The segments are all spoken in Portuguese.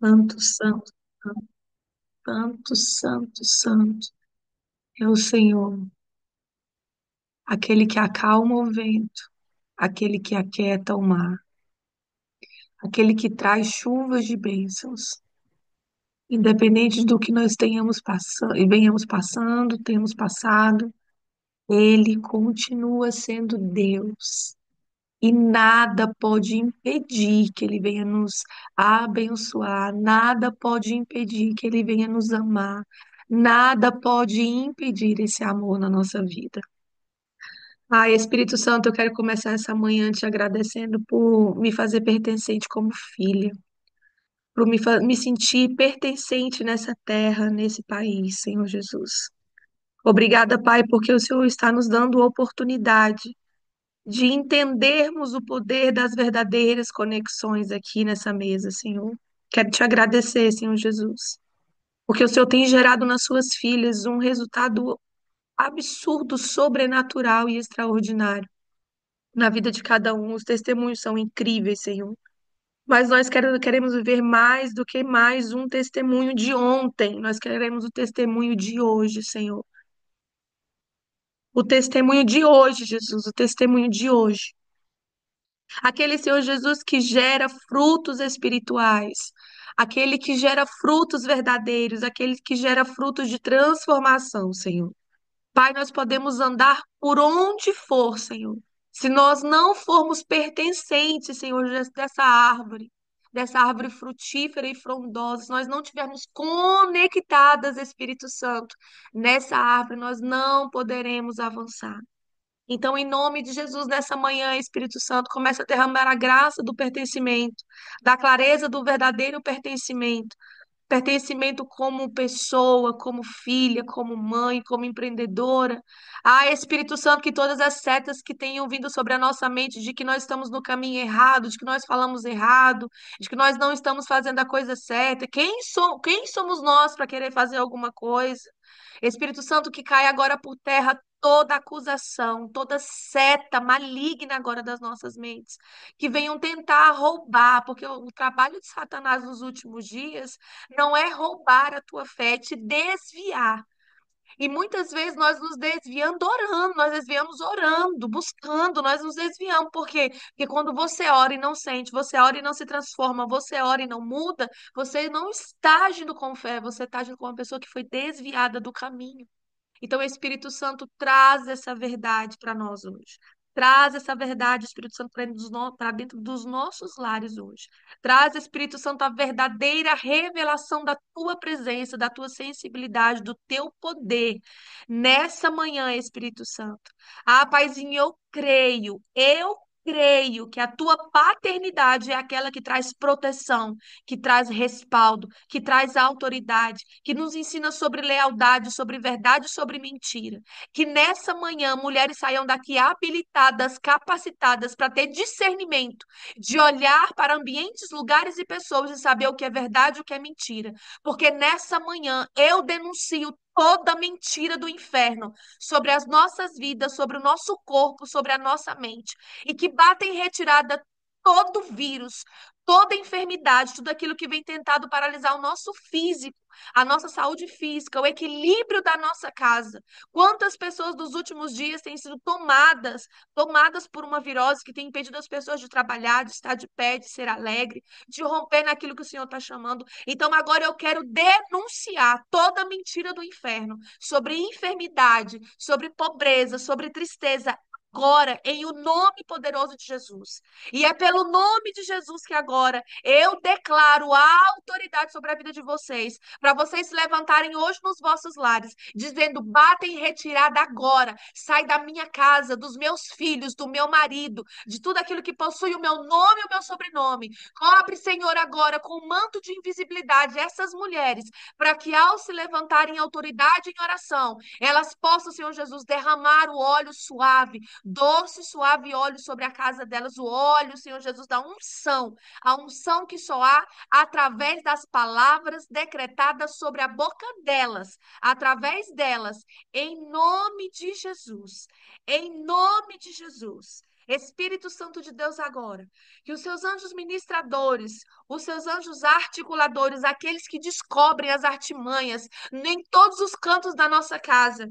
Santo, santo, santo, santo, santo, santo é o Senhor, aquele que acalma o vento, aquele que aquieta o mar, aquele que traz chuvas de bênçãos. Independente do que nós tenhamos passando e venhamos passando, temos passado, Ele continua sendo Deus. E nada pode impedir que Ele venha nos abençoar, nada pode impedir que Ele venha nos amar, nada pode impedir esse amor na nossa vida. Ai, Espírito Santo, eu quero começar essa manhã te agradecendo por me fazer pertencente como filha, por me sentir pertencente nessa terra, nesse país, Senhor Jesus. Obrigada, Pai, porque o Senhor está nos dando a oportunidade de entendermos o poder das verdadeiras conexões aqui nessa mesa, Senhor. Quero te agradecer, Senhor Jesus, porque o Senhor tem gerado nas suas filhas um resultado absurdo, sobrenatural e extraordinário na vida de cada um. Os testemunhos são incríveis, Senhor. Mas nós queremos viver mais do que mais um testemunho de ontem. Nós queremos o testemunho de hoje, Senhor. O testemunho de hoje, Jesus, o testemunho de hoje. Aquele Senhor Jesus que gera frutos espirituais, aquele que gera frutos verdadeiros, aquele que gera frutos de transformação, Senhor. Pai, nós podemos andar por onde for, Senhor. Se nós não formos pertencentes, Senhor, dessa árvore frutífera e frondosa, se nós não tivermos conectadas, Espírito Santo, nessa árvore, nós não poderemos avançar. Então, em nome de Jesus, nessa manhã, Espírito Santo, começa a derramar a graça do pertencimento, da clareza do verdadeiro pertencimento. Pertencimento como pessoa, como filha, como mãe, como empreendedora. Ah, Espírito Santo, que todas as setas que tenham vindo sobre a nossa mente de que nós estamos no caminho errado, de que nós falamos errado, de que nós não estamos fazendo a coisa certa. Quem somos nós para querer fazer alguma coisa? Espírito Santo, que cai agora por terra toda acusação, toda seta maligna agora das nossas mentes, que venham tentar roubar, porque o trabalho de Satanás nos últimos dias não é roubar a tua fé, é te desviar. E muitas vezes nós nos desviando orando, nós desviamos orando, buscando, nós nos desviamos. Por quê? Porque quando você ora e não sente, você ora e não se transforma, você ora e não muda, você não está agindo com fé, você está agindo com uma pessoa que foi desviada do caminho. Então, o Espírito Santo traz essa verdade para nós hoje. Traz essa verdade, Espírito Santo, para dentro dos nossos lares hoje. Traz, Espírito Santo, a verdadeira revelação da tua presença, da tua sensibilidade, do teu poder nessa manhã, Espírito Santo. Ah, Paizinho, eu creio que a tua paternidade é aquela que traz proteção, que traz respaldo, que traz autoridade, que nos ensina sobre lealdade, sobre verdade, sobre mentira. Que nessa manhã mulheres saiam daqui habilitadas, capacitadas para ter discernimento, de olhar para ambientes, lugares e pessoas e saber o que é verdade e o que é mentira. Porque nessa manhã eu denuncio toda mentira do inferno sobre as nossas vidas, sobre o nosso corpo, sobre a nossa mente, e que bata em retirada todo vírus, toda enfermidade, tudo aquilo que vem tentado paralisar o nosso físico, a nossa saúde física, o equilíbrio da nossa casa. Quantas pessoas dos últimos dias têm sido tomadas por uma virose que tem impedido as pessoas de trabalhar, de estar de pé, de ser alegre, de romper naquilo que o Senhor está chamando. Então agora eu quero denunciar toda mentira do inferno sobre enfermidade, sobre pobreza, sobre tristeza, agora, em o nome poderoso de Jesus. E é pelo nome de Jesus que agora eu declaro a autoridade sobre a vida de vocês, para vocês se levantarem hoje nos vossos lares, dizendo: bata em retirada agora, sai da minha casa, dos meus filhos, do meu marido, de tudo aquilo que possui o meu nome e o meu sobrenome. Cobre, Senhor, agora com o manto de invisibilidade essas mulheres, para que ao se levantarem em autoridade em oração, elas possam, Senhor Jesus, derramar o óleo suave, doce, suave óleo sobre a casa delas, o óleo, Senhor Jesus, da unção, a unção que só há através das palavras decretadas sobre a boca delas, através delas, em nome de Jesus, em nome de Jesus. Espírito Santo de Deus, agora, que os seus anjos ministradores, os seus anjos articuladores, aqueles que descobrem as artimanhas em todos os cantos da nossa casa,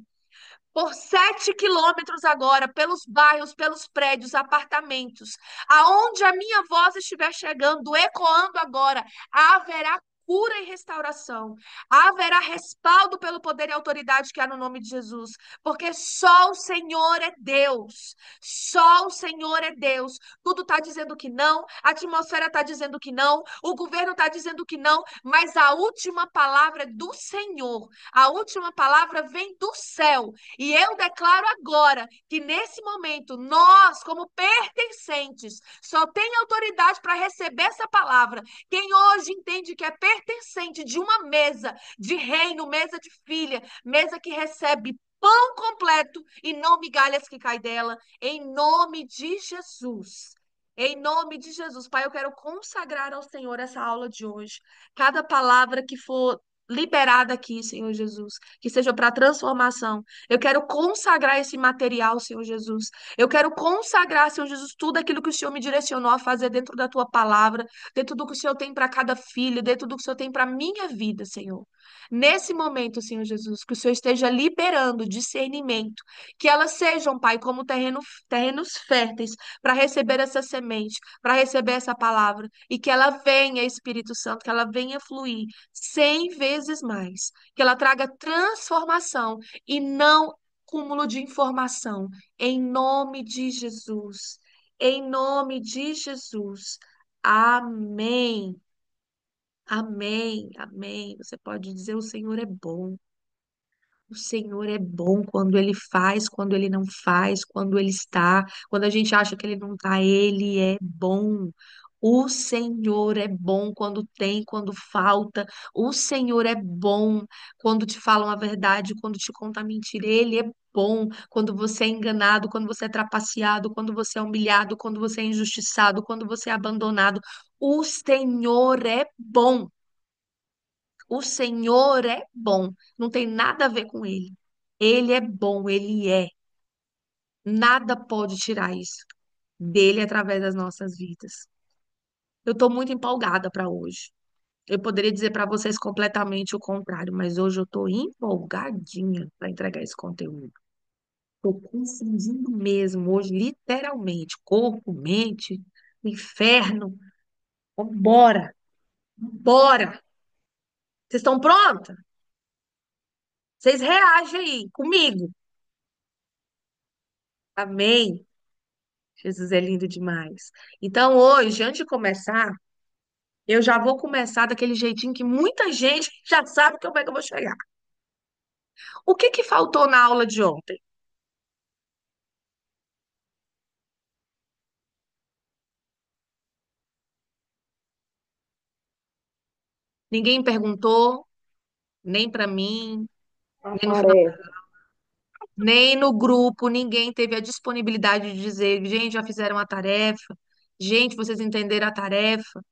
por 7 quilômetros agora, pelos bairros, pelos prédios, apartamentos, aonde a minha voz estiver chegando, ecoando agora, haverá cura e restauração, haverá respaldo pelo poder e autoridade que há no nome de Jesus, porque só o Senhor é Deus, só o Senhor é Deus. Tudo está dizendo que não, a atmosfera está dizendo que não, o governo está dizendo que não, mas a última palavra é do Senhor, a última palavra vem do céu. E eu declaro agora que nesse momento nós, como pertencentes, só tem autoridade para receber essa palavra. Quem hoje entende que é pertencente de uma mesa de reino, mesa de filha, mesa que recebe pão completo e não migalhas que caem dela, em nome de Jesus. Em nome de Jesus, Pai, eu quero consagrar ao Senhor essa aula de hoje. Cada palavra que for liberada aqui, Senhor Jesus, que seja para transformação. Eu quero consagrar esse material, Senhor Jesus. Eu quero consagrar, Senhor Jesus, tudo aquilo que o Senhor me direcionou a fazer dentro da tua palavra, dentro do que o Senhor tem para cada filho, dentro do que o Senhor tem para minha vida, Senhor. Nesse momento, Senhor Jesus, que o Senhor esteja liberando discernimento, que elas sejam, Pai, como terrenos férteis para receber essa semente, para receber essa palavra, e que ela venha, Espírito Santo, que ela venha fluir 100 vezes mais, que ela traga transformação e não cúmulo de informação, em nome de Jesus. Em nome de Jesus. Amém. Amém. Amém. Você pode dizer: o Senhor é bom. O Senhor é bom quando ele faz, quando ele não faz, quando ele está, quando a gente acha que ele não está, ele é bom. O Senhor é bom quando tem, quando falta. O Senhor é bom quando te falam a verdade, quando te contam a mentira. Ele é bom quando você é enganado, quando você é trapaceado, quando você é humilhado, quando você é injustiçado, quando você é abandonado. O Senhor é bom. O Senhor é bom, não tem nada a ver com ele. Ele é bom, ele é. Nada pode tirar isso dele através das nossas vidas. Eu estou muito empolgada para hoje. Eu poderia dizer para vocês completamente o contrário, mas hoje eu estou empolgadinha para entregar esse conteúdo. Estou confundindo mesmo hoje, literalmente, corpo, mente, inferno. Bora, bora. Vocês estão prontas? Vocês reagem aí comigo. Amém. Jesus é lindo demais. Então, hoje, antes de começar, eu já vou começar daquele jeitinho que muita gente já sabe como é que eu vou chegar. O que que faltou na aula de ontem? Ninguém perguntou, nem para mim, A nem no final, tarefa. nem no grupo, ninguém teve a disponibilidade de dizer, gente, já fizeram a tarefa. Gente, vocês entenderam a tarefa?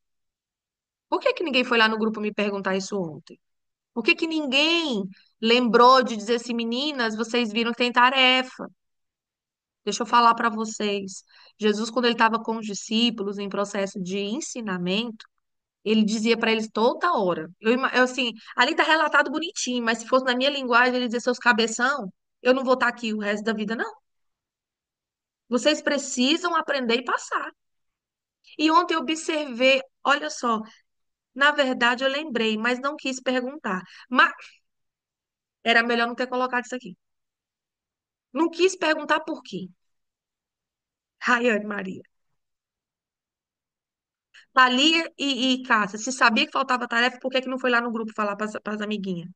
Por que que ninguém foi lá no grupo me perguntar isso ontem? Por que que ninguém lembrou de dizer assim, meninas, vocês viram que tem tarefa? Deixa eu falar para vocês. Jesus, quando ele estava com os discípulos em processo de ensinamento, ele dizia para eles toda hora. Assim, ali está relatado bonitinho, mas se fosse na minha linguagem, ele dizia: seus cabeção, eu não vou estar aqui o resto da vida, não. Vocês precisam aprender e passar. E ontem eu observei, olha só, na verdade eu lembrei, mas não quis perguntar. Mas era melhor não ter colocado isso aqui. Não quis perguntar por quê. Raiane Maria. Thalia e Cássia, se sabia que faltava tarefa, por que que não foi lá no grupo falar para as amiguinhas?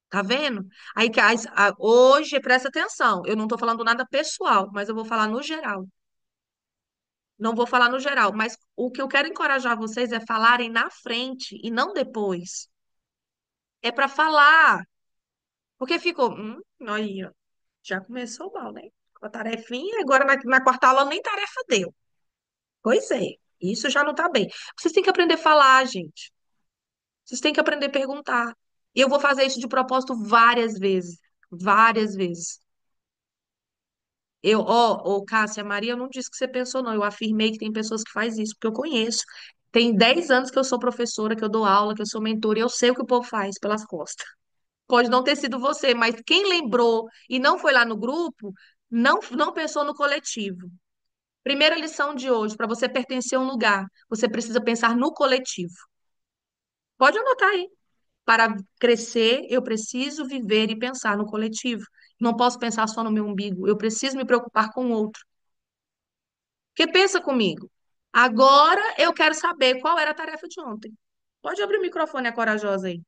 Tá vendo? Aí que hoje, presta atenção, eu não tô falando nada pessoal, mas eu vou falar no geral. Não vou falar no geral, mas o que eu quero encorajar vocês é falarem na frente e não depois. É para falar, porque ficou, aí, ó, já começou mal, né? Com a tarefinha, agora na quarta aula nem tarefa deu. Pois é, isso já não tá bem. Vocês têm que aprender a falar, gente. Vocês têm que aprender a perguntar. E eu vou fazer isso de propósito várias vezes. Várias vezes. Cássia, Maria, eu não disse que você pensou, não. Eu afirmei que tem pessoas que fazem isso, porque eu conheço. Tem 10 anos que eu sou professora, que eu dou aula, que eu sou mentora, e eu sei o que o povo faz pelas costas. Pode não ter sido você, mas quem lembrou e não foi lá no grupo, não pensou no coletivo. Primeira lição de hoje, para você pertencer a um lugar, você precisa pensar no coletivo. Pode anotar aí. Para crescer, eu preciso viver e pensar no coletivo. Não posso pensar só no meu umbigo. Eu preciso me preocupar com o outro. Porque pensa comigo. Agora eu quero saber qual era a tarefa de ontem. Pode abrir o microfone, a corajosa aí.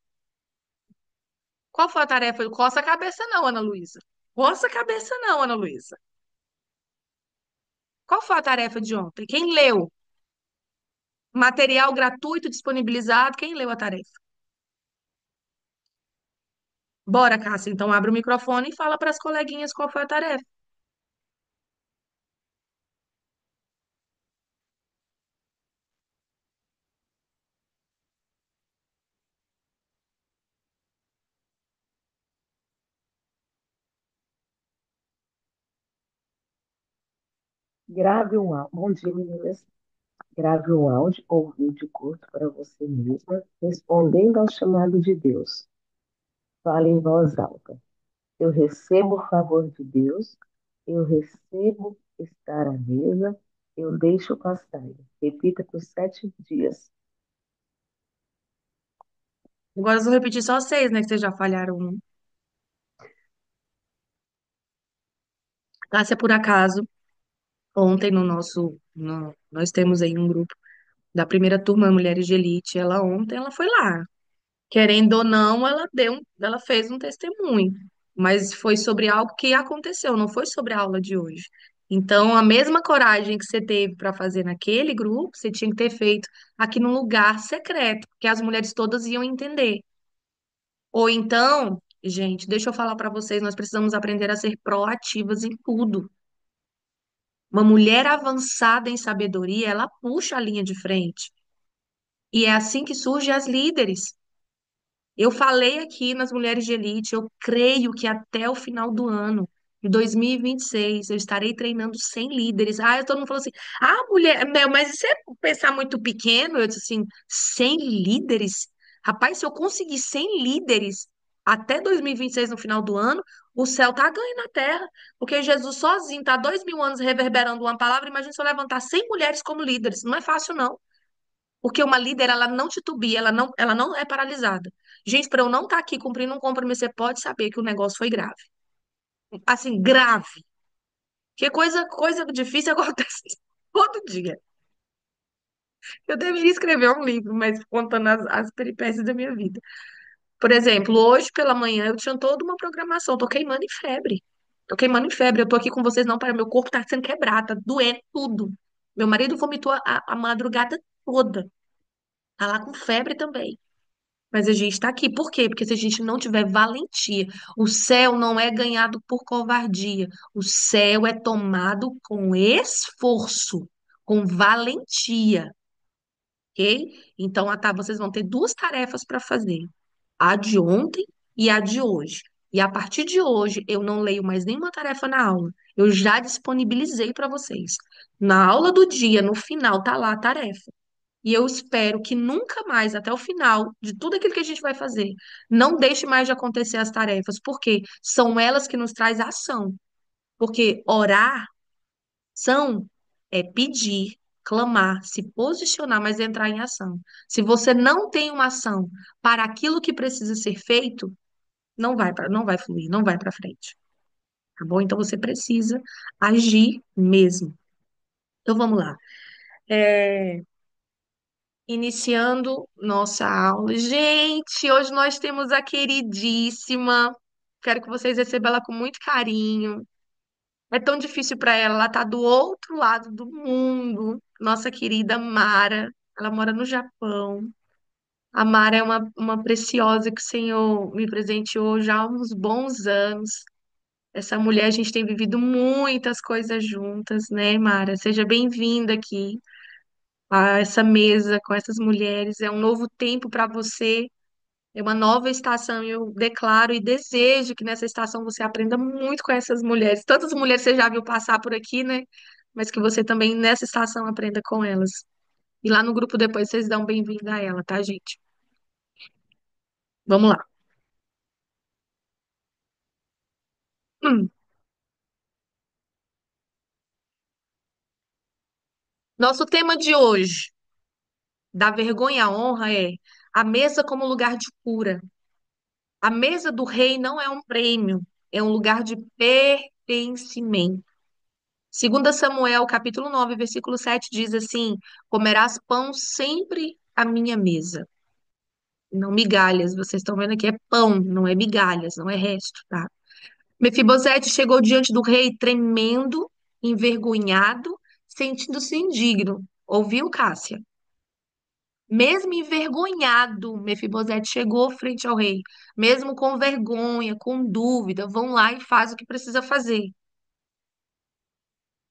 Qual foi a tarefa? Coça a cabeça não, Ana Luísa. Coça a cabeça não, Ana Luísa. Qual foi a tarefa de ontem? Quem leu? Material gratuito disponibilizado. Quem leu a tarefa? Bora, Cássia. Então abre o microfone e fala para as coleguinhas qual foi a tarefa. Bom dia, meninas. Grave um áudio ou vídeo curto para você mesma, respondendo ao chamado de Deus. Fale em voz alta. Eu recebo o favor de Deus, eu recebo estar à mesa, eu deixo passar. Repita por 7 dias. Agora eu vou repetir só seis, né? Que vocês já falharam um. Cássia, por acaso, ontem no nosso. Nós temos aí um grupo da primeira turma Mulheres de Elite. Ela ontem ela foi lá. Querendo ou não, ela fez um testemunho. Mas foi sobre algo que aconteceu, não foi sobre a aula de hoje. Então, a mesma coragem que você teve para fazer naquele grupo, você tinha que ter feito aqui num lugar secreto, porque as mulheres todas iam entender. Ou então, gente, deixa eu falar para vocês, nós precisamos aprender a ser proativas em tudo. Uma mulher avançada em sabedoria, ela puxa a linha de frente. E é assim que surgem as líderes. Eu falei aqui nas Mulheres de Elite, eu creio que até o final do ano de 2026 eu estarei treinando 100 líderes. Ah, todo mundo falou assim: ah, mulher, mas isso é pensar muito pequeno. Eu disse assim: 100 líderes? Rapaz, se eu conseguir 100 líderes até 2026 no final do ano, o céu tá ganho na terra. Porque Jesus sozinho tá 2.000 anos reverberando uma palavra. Imagina se eu levantar 100 mulheres como líderes. Não é fácil, não. Porque uma líder, ela não titubia, ela não é paralisada. Gente, para eu não estar aqui cumprindo um compromisso, você pode saber que o negócio foi grave. Assim, grave. Que coisa difícil acontece todo dia. Eu deveria escrever um livro, mas contando as peripécias da minha vida. Por exemplo, hoje pela manhã eu tinha toda uma programação. Tô queimando em febre. Tô queimando em febre. Eu tô aqui com vocês não para meu corpo tá sendo quebrado, tá doendo tudo. Meu marido vomitou a madrugada toda. Tá lá com febre também. Mas a gente está aqui. Por quê? Porque se a gente não tiver valentia, o céu não é ganhado por covardia. O céu é tomado com esforço, com valentia, ok? Então, vocês vão ter duas tarefas para fazer: a de ontem e a de hoje. E a partir de hoje, eu não leio mais nenhuma tarefa na aula. Eu já disponibilizei para vocês. Na aula do dia, no final, tá lá a tarefa. E eu espero que nunca mais, até o final de tudo aquilo que a gente vai fazer, não deixe mais de acontecer as tarefas, porque são elas que nos traz ação. Porque orar são é pedir, clamar, se posicionar, mas entrar em ação. Se você não tem uma ação para aquilo que precisa ser feito, não vai fluir, não vai para frente. Tá bom? Então você precisa agir mesmo. Então vamos lá. É, Iniciando nossa aula. Gente, hoje nós temos a queridíssima. Quero que vocês recebam ela com muito carinho. É tão difícil para ela, ela tá do outro lado do mundo. Nossa querida Mara, ela mora no Japão. A Mara é uma preciosa que o Senhor me presenteou já há uns bons anos. Essa mulher, a gente tem vivido muitas coisas juntas, né, Mara? Seja bem-vinda aqui a essa mesa com essas mulheres. É um novo tempo para você. É uma nova estação e eu declaro e desejo que nessa estação você aprenda muito com essas mulheres. Tantas mulheres você já viu passar por aqui, né? Mas que você também nessa estação aprenda com elas. E lá no grupo depois vocês dão bem-vindo a ela, tá, gente? Vamos lá. Hum. Nosso tema de hoje, da vergonha à honra, é a mesa como lugar de cura. A mesa do rei não é um prêmio, é um lugar de pertencimento. Segunda Samuel, capítulo 9, versículo 7 diz assim: Comerás pão sempre à minha mesa, e não migalhas. Vocês estão vendo aqui é pão, não é migalhas, não é resto, tá? Mefibosete chegou diante do rei tremendo, envergonhado, sentindo-se indigno. Ouviu, Cássia? Mesmo envergonhado, Mefibosete chegou frente ao rei, mesmo com vergonha, com dúvida, vão lá e faz o que precisa fazer.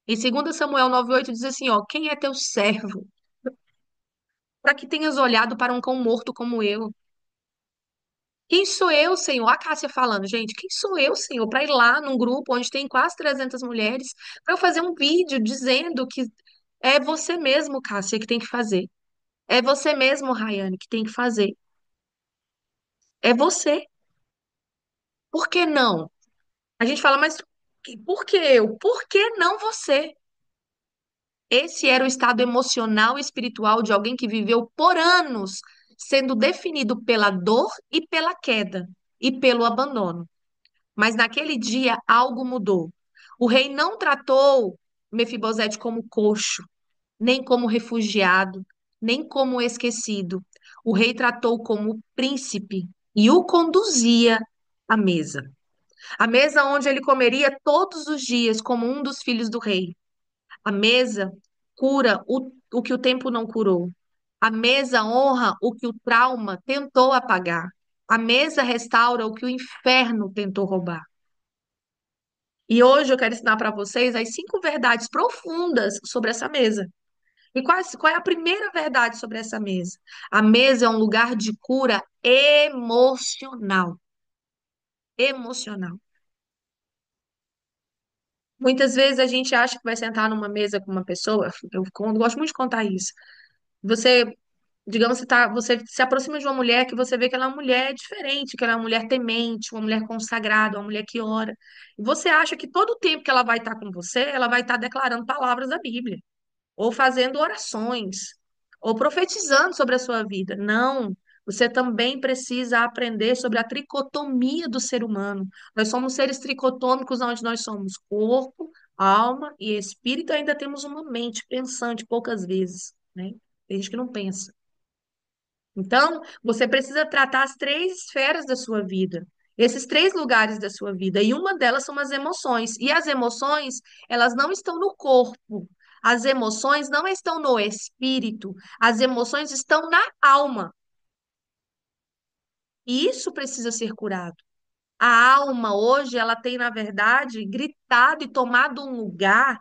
Em 2 Samuel 9:8 diz assim, ó, quem é teu servo para que tenhas olhado para um cão morto como eu? Quem sou eu, Senhor? A Cássia falando, gente, quem sou eu, Senhor, para ir lá num grupo onde tem quase 300 mulheres, para eu fazer um vídeo dizendo que é você mesmo, Cássia, que tem que fazer. É você mesmo, Rayane, que tem que fazer. É você. Por que não? A gente fala, mas por que eu? Por que não você? Esse era o estado emocional e espiritual de alguém que viveu por anos sendo definido pela dor e pela queda e pelo abandono. Mas naquele dia algo mudou. O rei não tratou Mefibosete como coxo, nem como refugiado, nem como esquecido. O rei tratou como príncipe e o conduzia à mesa. A mesa onde ele comeria todos os dias como um dos filhos do rei. A mesa cura o que o tempo não curou. A mesa honra o que o trauma tentou apagar. A mesa restaura o que o inferno tentou roubar. E hoje eu quero ensinar para vocês as 5 verdades profundas sobre essa mesa. E qual é a primeira verdade sobre essa mesa? A mesa é um lugar de cura emocional. Emocional. Muitas vezes a gente acha que vai sentar numa mesa com uma pessoa, gosto muito de contar isso. Você, digamos, você se aproxima de uma mulher que você vê que ela é uma mulher diferente, que ela é uma mulher temente, uma mulher consagrada, uma mulher que ora. E você acha que todo o tempo que ela vai estar com você, ela vai estar declarando palavras da Bíblia, ou fazendo orações, ou profetizando sobre a sua vida. Não. Você também precisa aprender sobre a tricotomia do ser humano. Nós somos seres tricotômicos, onde nós somos corpo, alma e espírito, e ainda temos uma mente pensante poucas vezes, né? Tem gente que não pensa. Então, você precisa tratar as 3 esferas da sua vida, esses 3 lugares da sua vida, e uma delas são as emoções. E as emoções, elas não estão no corpo. As emoções não estão no espírito. As emoções estão na alma. E isso precisa ser curado. A alma hoje, ela tem, na verdade, gritado e tomado um lugar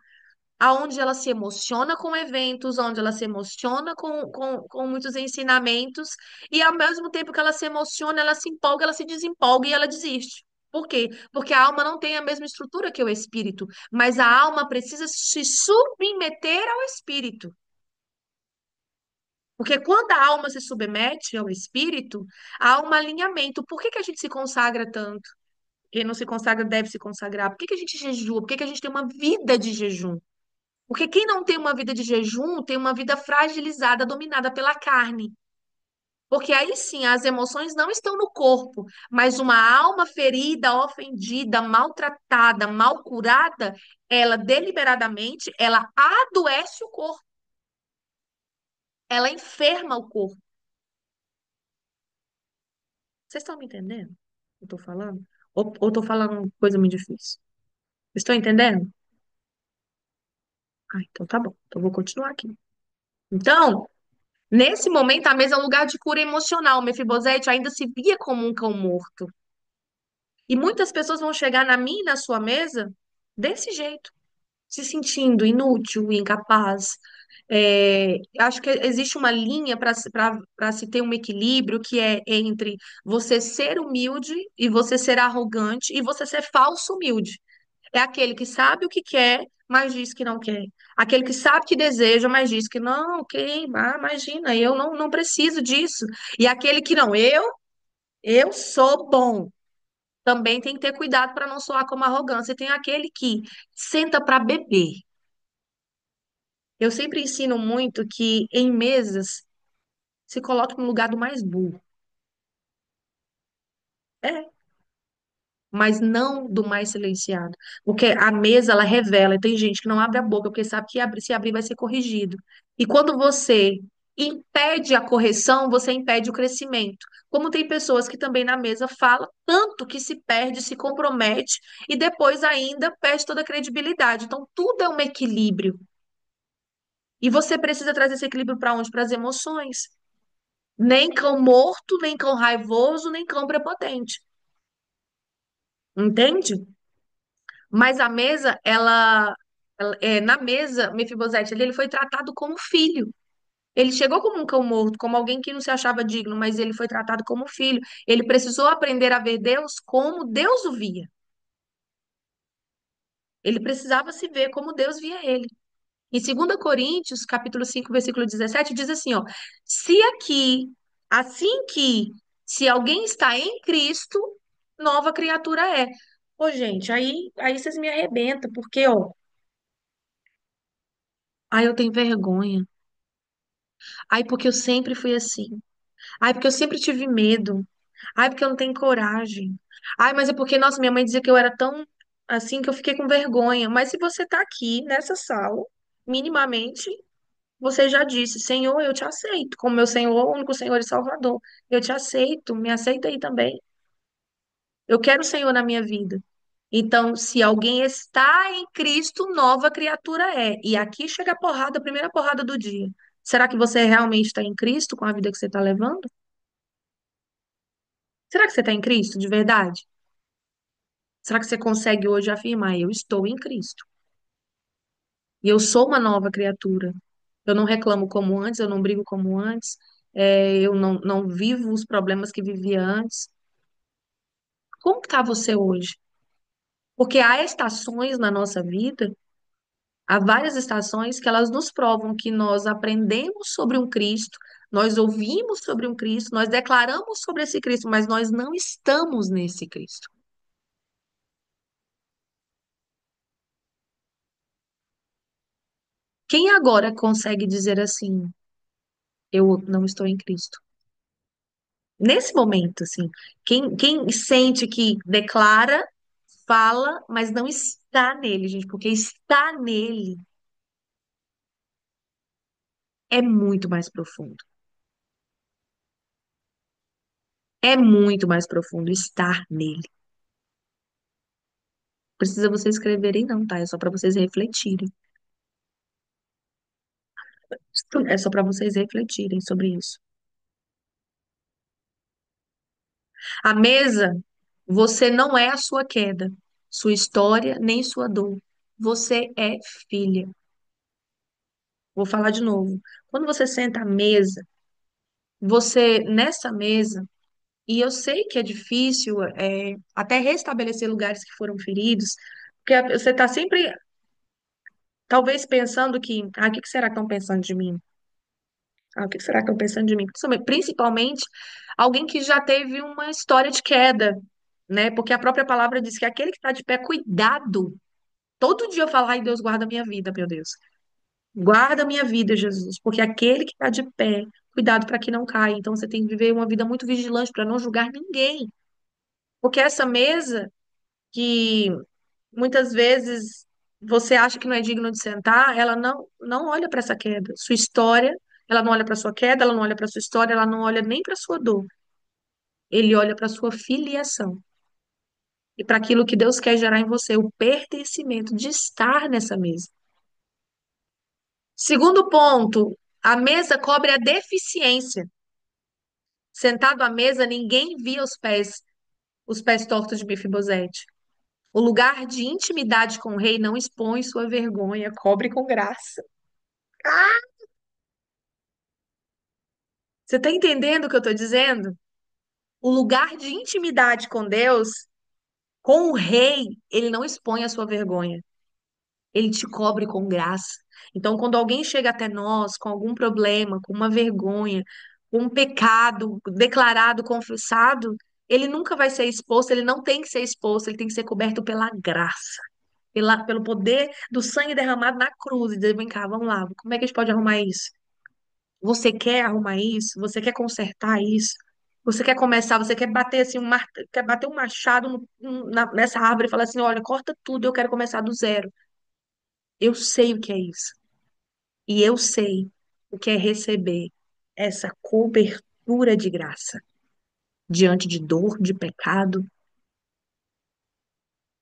aonde ela se emociona com eventos, onde ela se emociona com muitos ensinamentos, e ao mesmo tempo que ela se emociona, ela se empolga, ela se desempolga e ela desiste. Por quê? Porque a alma não tem a mesma estrutura que o espírito, mas a alma precisa se submeter ao espírito. Porque quando a alma se submete ao espírito, há um alinhamento. Por que que a gente se consagra tanto? Quem não se consagra deve se consagrar. Por que que a gente jejua? Por que que a gente tem uma vida de jejum? Porque quem não tem uma vida de jejum tem uma vida fragilizada, dominada pela carne. Porque aí sim, as emoções não estão no corpo, mas uma alma ferida, ofendida, maltratada, mal curada, ela deliberadamente, ela adoece o corpo, ela enferma o corpo. Vocês estão me entendendo? Eu tô falando? Ou tô falando coisa muito difícil? Vocês estão entendendo? Ah, então tá bom. Então eu vou continuar aqui. Então, nesse momento, a mesa é um lugar de cura emocional. Mefibosete ainda se via como um cão morto. E muitas pessoas vão chegar na minha e na sua mesa desse jeito, se sentindo inútil, incapaz. Acho que existe uma linha para se ter um equilíbrio que é entre você ser humilde e você ser arrogante e você ser falso humilde. É aquele que sabe o que quer, mas diz que não quer. Aquele que sabe que deseja, mas diz que não, ok, imagina, eu não preciso disso. E aquele que não, eu sou bom. Também tem que ter cuidado para não soar como arrogância. E tem aquele que senta para beber. Eu sempre ensino muito que em mesas se coloque no lugar do mais burro. É, mas não do mais silenciado. Porque a mesa, ela revela, e tem gente que não abre a boca, porque sabe que se abrir vai ser corrigido. E quando você impede a correção, você impede o crescimento. Como tem pessoas que também na mesa falam tanto que se perde, se compromete e depois ainda perde toda a credibilidade. Então, tudo é um equilíbrio. E você precisa trazer esse equilíbrio para onde? Para as emoções. Nem cão morto, nem cão raivoso, nem cão prepotente. Entende? Mas a mesa, na mesa, Mefibosete ali, ele foi tratado como filho. Ele chegou como um cão morto, como alguém que não se achava digno, mas ele foi tratado como filho. Ele precisou aprender a ver Deus como Deus o via. Ele precisava se ver como Deus via ele. Em 2 Coríntios, capítulo 5, versículo 17, diz assim, ó: se aqui, assim que, se alguém está em Cristo, nova criatura é. Ô, gente, aí vocês me arrebentam, porque, ó, ai, eu tenho vergonha. Ai, porque eu sempre fui assim. Ai, porque eu sempre tive medo. Ai, porque eu não tenho coragem. Ai, mas é porque, nossa, minha mãe dizia que eu era tão assim que eu fiquei com vergonha. Mas se você tá aqui nessa sala, minimamente, você já disse, Senhor, eu te aceito, como meu Senhor, único Senhor e Salvador. Eu te aceito, me aceita aí também. Eu quero o Senhor na minha vida. Então, se alguém está em Cristo, nova criatura é. E aqui chega a porrada, a primeira porrada do dia. Será que você realmente está em Cristo com a vida que você está levando? Será que você está em Cristo de verdade? Será que você consegue hoje afirmar, eu estou em Cristo? E eu sou uma nova criatura. Eu não reclamo como antes, eu não brigo como antes, eu não vivo os problemas que vivia antes. Como está você hoje? Porque há estações na nossa vida, há várias estações que elas nos provam que nós aprendemos sobre um Cristo, nós ouvimos sobre um Cristo, nós declaramos sobre esse Cristo, mas nós não estamos nesse Cristo. Quem agora consegue dizer assim, eu não estou em Cristo? Nesse momento, assim, quem sente que declara, fala, mas não está nele, gente, porque estar nele é muito mais profundo. É muito mais profundo estar nele. Precisa vocês escreverem, não, tá? É só para vocês refletirem. É só para vocês refletirem sobre isso. A mesa, você não é a sua queda, sua história, nem sua dor. Você é filha. Vou falar de novo. Quando você senta à mesa, nessa mesa, e eu sei que é difícil, até restabelecer lugares que foram feridos, porque você está sempre, talvez, pensando que, o que que será que estão pensando de mim? O que que será que estão pensando de mim? Principalmente alguém que já teve uma história de queda, né? Porque a própria palavra diz que aquele que está de pé, cuidado. Todo dia eu falo, ai, Deus, guarda a minha vida, meu Deus. Guarda a minha vida, Jesus, porque aquele que está de pé, cuidado para que não caia. Então você tem que viver uma vida muito vigilante para não julgar ninguém. Porque essa mesa que muitas vezes você acha que não é digno de sentar, ela não olha para essa queda. Sua história, ela não olha para sua queda, ela não olha para sua história, ela não olha nem para sua dor. Ele olha para sua filiação e para aquilo que Deus quer gerar em você, o pertencimento de estar nessa mesa. Segundo ponto, a mesa cobre a deficiência. Sentado à mesa, ninguém via os pés tortos de Mefibosete. O lugar de intimidade com o rei não expõe sua vergonha, cobre com graça. Você está entendendo o que eu estou dizendo? O lugar de intimidade com Deus, com o rei, ele não expõe a sua vergonha. Ele te cobre com graça. Então, quando alguém chega até nós com algum problema, com uma vergonha, com um pecado declarado, confessado, ele nunca vai ser exposto, ele não tem que ser exposto, ele tem que ser coberto pela graça, pelo poder do sangue derramado na cruz. E dizer, vem cá, vamos lá, como é que a gente pode arrumar isso? Você quer arrumar isso? Você quer consertar isso? Você quer começar, você quer bater assim, quer bater um machado nessa árvore e falar assim, olha, corta tudo, eu quero começar do zero. Eu sei o que é isso. E eu sei o que é receber essa cobertura de graça diante de dor, de pecado,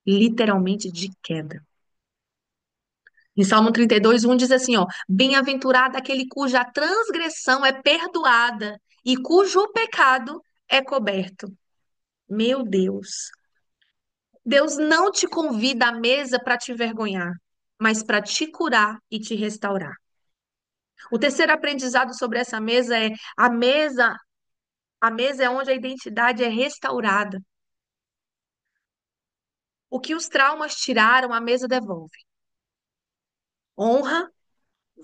literalmente de queda. Em Salmo 32:1 diz assim, ó: Bem-aventurado aquele cuja transgressão é perdoada e cujo pecado é coberto. Meu Deus. Deus não te convida à mesa para te envergonhar, mas para te curar e te restaurar. O terceiro aprendizado sobre essa mesa é a mesa é onde a identidade é restaurada. O que os traumas tiraram, a mesa devolve. Honra,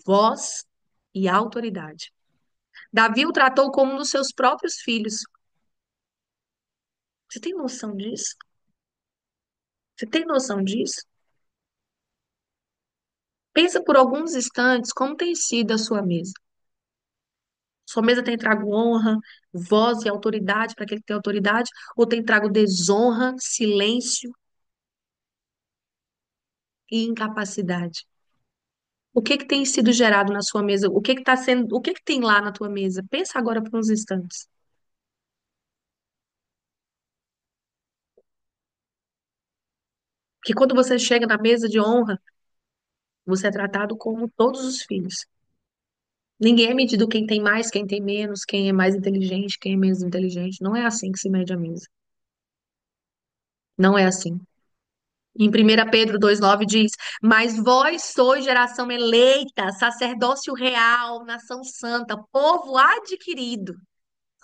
voz e autoridade. Davi o tratou como um dos seus próprios filhos. Você tem noção disso? Você tem noção disso? Pensa por alguns instantes como tem sido a sua mesa. Sua mesa tem trago honra, voz e autoridade para aquele que tem autoridade, ou tem trago desonra, silêncio e incapacidade? O que que tem sido gerado na sua mesa? O que que tá sendo, o que que tem lá na tua mesa? Pensa agora por uns instantes. Que quando você chega na mesa de honra, você é tratado como todos os filhos. Ninguém é medido quem tem mais, quem tem menos, quem é mais inteligente, quem é menos inteligente. Não é assim que se mede a mesa. Não é assim. Em 1 Pedro 2,9 diz: Mas vós sois geração eleita, sacerdócio real, nação santa, povo adquirido.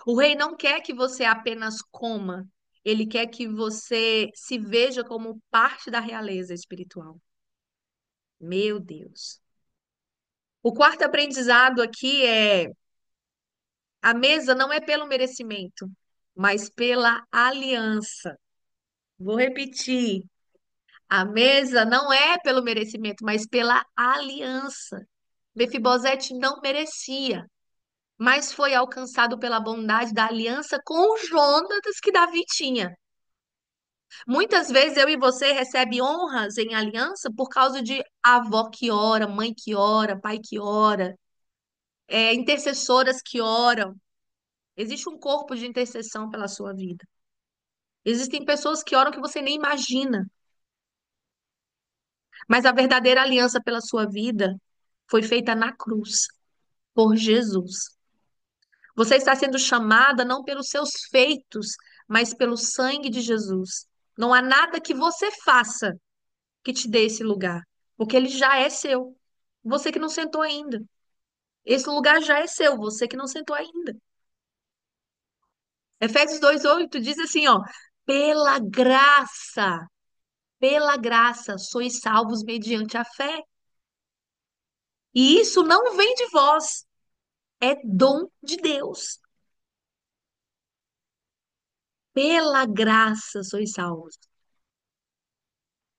O rei não quer que você apenas coma, ele quer que você se veja como parte da realeza espiritual. Meu Deus. O quarto aprendizado aqui é: a mesa não é pelo merecimento, mas pela aliança. Vou repetir. A mesa não é pelo merecimento, mas pela aliança. Mefibosete não merecia, mas foi alcançado pela bondade da aliança com Jonatas que Davi tinha. Muitas vezes eu e você recebe honras em aliança por causa de avó que ora, mãe que ora, pai que ora, intercessoras que oram. Existe um corpo de intercessão pela sua vida. Existem pessoas que oram que você nem imagina. Mas a verdadeira aliança pela sua vida foi feita na cruz, por Jesus. Você está sendo chamada não pelos seus feitos, mas pelo sangue de Jesus. Não há nada que você faça que te dê esse lugar, porque ele já é seu. Você que não sentou ainda. Esse lugar já é seu, você que não sentou ainda. Efésios 2:8 diz assim, ó: pela graça sois salvos mediante a fé. E isso não vem de vós, é dom de Deus. Pela graça sois salvos.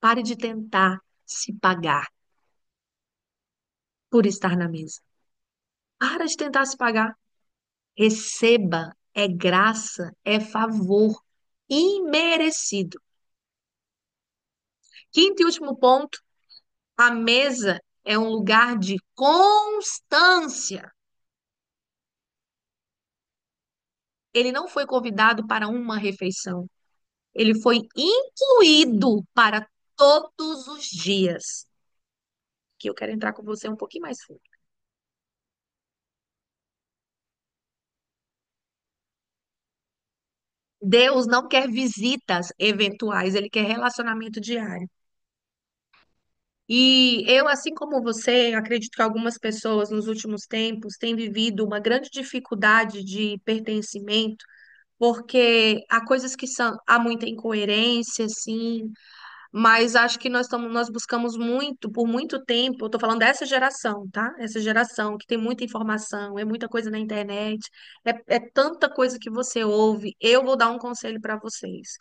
Pare de tentar se pagar por estar na mesa. Para de tentar se pagar. Receba, é graça, é favor imerecido. Quinto e último ponto, a mesa é um lugar de constância. Ele não foi convidado para uma refeição. Ele foi incluído para todos os dias. Que eu quero entrar com você um pouquinho mais fundo. Deus não quer visitas eventuais, ele quer relacionamento diário. E eu, assim como você, acredito que algumas pessoas nos últimos tempos têm vivido uma grande dificuldade de pertencimento, porque há coisas que são, há muita incoerência, sim, mas acho que nós buscamos muito, por muito tempo, eu estou falando dessa geração, tá? Essa geração que tem muita informação, é muita coisa na internet, é tanta coisa que você ouve. Eu vou dar um conselho para vocês.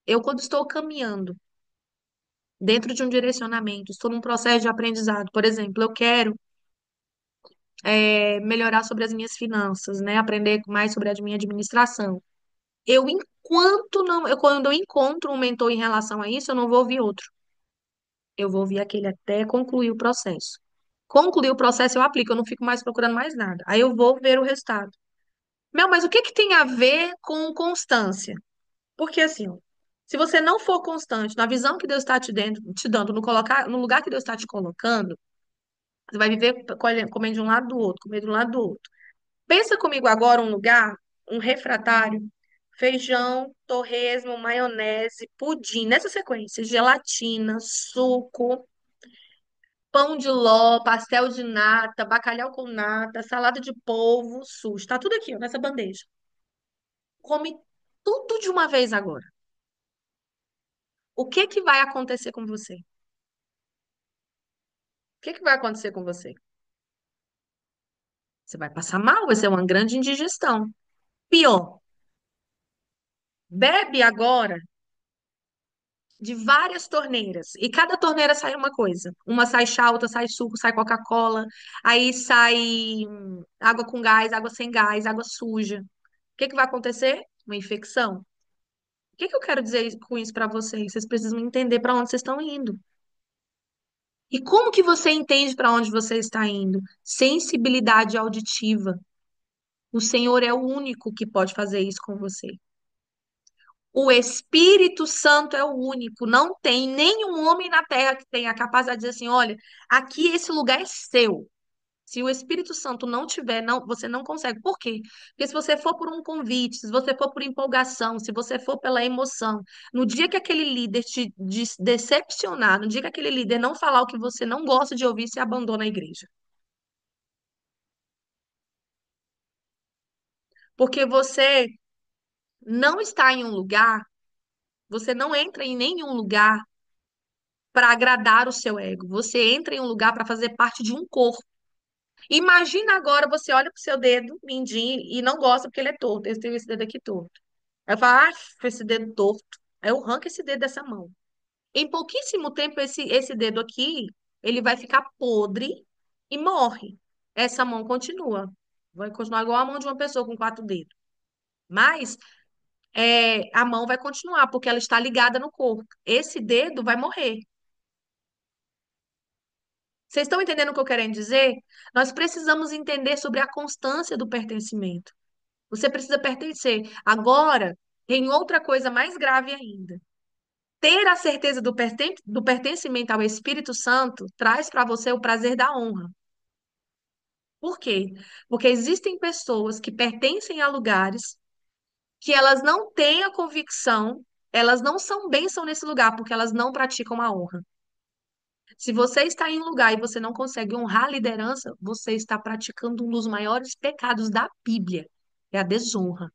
Eu, quando estou caminhando dentro de um direcionamento, estou num processo de aprendizado, por exemplo, eu quero melhorar sobre as minhas finanças, né? Aprender mais sobre a minha administração. Quando eu encontro um mentor em relação a isso, eu não vou ouvir outro. Eu vou ouvir aquele até concluir o processo. Concluir o processo, eu aplico, eu não fico mais procurando mais nada. Aí eu vou ver o resultado. Meu, mas o que que tem a ver com constância? Porque assim, ó, se você não for constante na visão que Deus está te dando, no lugar que Deus está te colocando, você vai viver comendo de um lado do outro, comendo de um lado do outro. Pensa comigo agora um lugar, um refratário, feijão, torresmo, maionese, pudim, nessa sequência, gelatina, suco, pão de ló, pastel de nata, bacalhau com nata, salada de polvo, sushi, tá tudo aqui, ó, nessa bandeja. Come tudo de uma vez agora. O que que vai acontecer com você? O que que vai acontecer com você? Você vai passar mal, vai ser uma grande indigestão. Pior, bebe agora de várias torneiras. E cada torneira sai uma coisa. Uma sai chá, outra sai suco, sai Coca-Cola, aí sai água com gás, água sem gás, água suja. O que que vai acontecer? Uma infecção. O que que eu quero dizer com isso para vocês? Vocês precisam entender para onde vocês estão indo. E como que você entende para onde você está indo? Sensibilidade auditiva. O Senhor é o único que pode fazer isso com você. O Espírito Santo é o único. Não tem nenhum homem na terra que tenha a capacidade de dizer assim: olha, aqui esse lugar é seu. Se o Espírito Santo não tiver, não, você não consegue. Por quê? Porque se você for por um convite, se você for por empolgação, se você for pela emoção, no dia que aquele líder te decepcionar, no dia que aquele líder não falar o que você não gosta de ouvir, você abandona a igreja. Porque você não está em um lugar, você não entra em nenhum lugar para agradar o seu ego. Você entra em um lugar para fazer parte de um corpo. Imagina agora você olha pro seu dedo mindinho e não gosta porque ele é torto. Eu tenho esse dedo aqui torto. Aí eu falo, ah, esse dedo torto. Aí eu arranco esse dedo dessa mão. Em pouquíssimo tempo, esse dedo aqui, ele vai ficar podre e morre. Essa mão continua. Vai continuar igual a mão de uma pessoa com quatro dedos. Mas a mão vai continuar, porque ela está ligada no corpo. Esse dedo vai morrer. Vocês estão entendendo o que eu quero dizer? Nós precisamos entender sobre a constância do pertencimento. Você precisa pertencer. Agora, tem outra coisa mais grave ainda. Ter a certeza do pertencimento ao Espírito Santo traz para você o prazer da honra. Por quê? Porque existem pessoas que pertencem a lugares que elas não têm a convicção, elas não são bênção nesse lugar, porque elas não praticam a honra. Se você está em um lugar e você não consegue honrar a liderança, você está praticando um dos maiores pecados da Bíblia, é a desonra.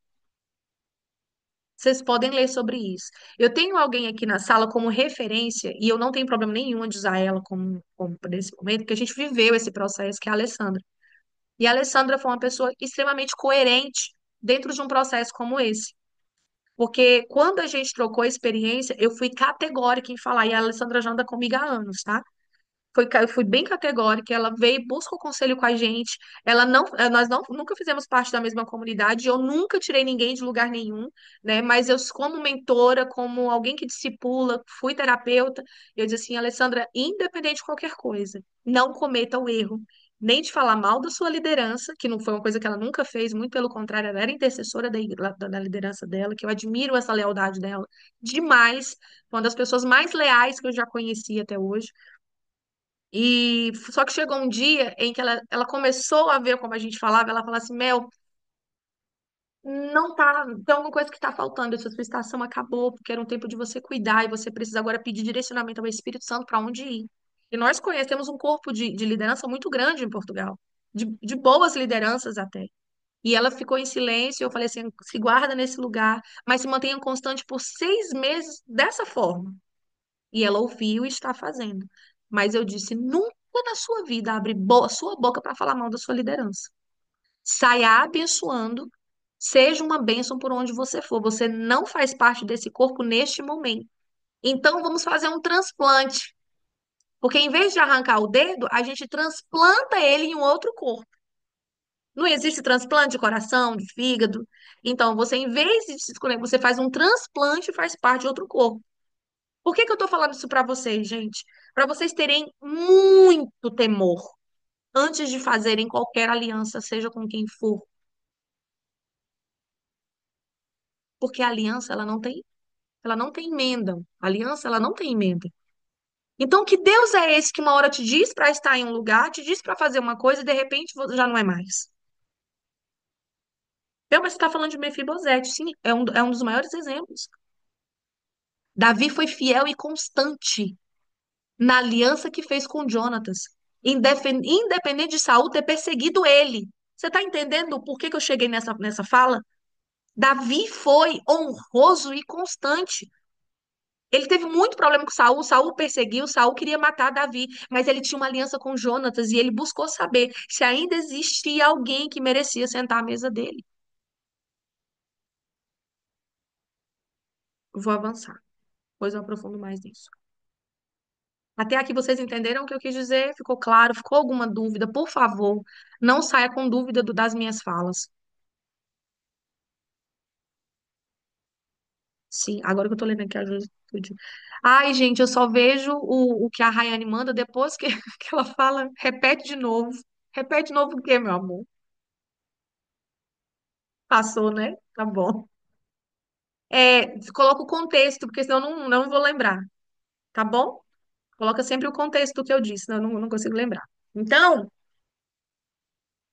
Vocês podem ler sobre isso. Eu tenho alguém aqui na sala como referência, e eu não tenho problema nenhum de usar ela como nesse momento, porque a gente viveu esse processo, que é a Alessandra. E a Alessandra foi uma pessoa extremamente coerente dentro de um processo como esse. Porque quando a gente trocou a experiência, eu fui categórica em falar, e a Alessandra já anda comigo há anos, tá? Eu fui bem categórica, ela veio, busca o conselho com a gente. Ela não, nós não, nunca fizemos parte da mesma comunidade, eu nunca tirei ninguém de lugar nenhum, né? Mas eu, como mentora, como alguém que discipula, fui terapeuta, eu disse assim, Alessandra, independente de qualquer coisa, não cometa o erro, nem de falar mal da sua liderança, que não foi uma coisa que ela nunca fez, muito pelo contrário, ela era intercessora da liderança dela, que eu admiro essa lealdade dela demais, uma das pessoas mais leais que eu já conheci até hoje. E só que chegou um dia em que ela começou a ver como a gente falava, ela falava assim, Mel, não tá, tem alguma coisa que tá faltando, essa sua estação acabou, porque era um tempo de você cuidar e você precisa agora pedir direcionamento ao Espírito Santo para onde ir. E nós conhecemos um corpo de liderança muito grande em Portugal, de boas lideranças até. E ela ficou em silêncio. Eu falei assim: se guarda nesse lugar, mas se mantenha constante por 6 meses dessa forma. E ela ouviu e está fazendo. Mas eu disse: nunca na sua vida abre sua boca para falar mal da sua liderança. Saia abençoando, seja uma bênção por onde você for. Você não faz parte desse corpo neste momento. Então vamos fazer um transplante. Porque em vez de arrancar o dedo, a gente transplanta ele em um outro corpo. Não existe transplante de coração, de fígado. Então, você, em vez de se escolher, você faz um transplante e faz parte de outro corpo. Por que que eu tô falando isso para vocês, gente? Para vocês terem muito temor antes de fazerem qualquer aliança, seja com quem for. Porque a aliança, ela não tem emenda. A aliança, ela não tem emenda. Então, que Deus é esse que uma hora te diz para estar em um lugar, te diz para fazer uma coisa e de repente já não é mais? Mas você está falando de Mefibosete, sim, é um dos maiores exemplos. Davi foi fiel e constante na aliança que fez com Jonatas, independente de Saul ter perseguido ele. Você está entendendo por que que eu cheguei nessa fala? Davi foi honroso e constante. Ele teve muito problema com Saul, Saul perseguiu, Saul queria matar Davi, mas ele tinha uma aliança com Jonatas e ele buscou saber se ainda existia alguém que merecia sentar à mesa dele. Vou avançar, depois eu aprofundo mais nisso. Até aqui vocês entenderam o que eu quis dizer? Ficou claro? Ficou alguma dúvida? Por favor, não saia com dúvida das minhas falas. Sim, agora que eu tô lendo aqui a juventude. Ai, gente, eu só vejo o que a Rayane manda depois que, que ela fala, repete de novo. Repete de novo o quê, meu amor? Passou, né? Tá bom. Coloca o contexto, porque senão eu não vou lembrar, tá bom? Coloca sempre o contexto do que eu disse, senão eu não consigo lembrar. Então,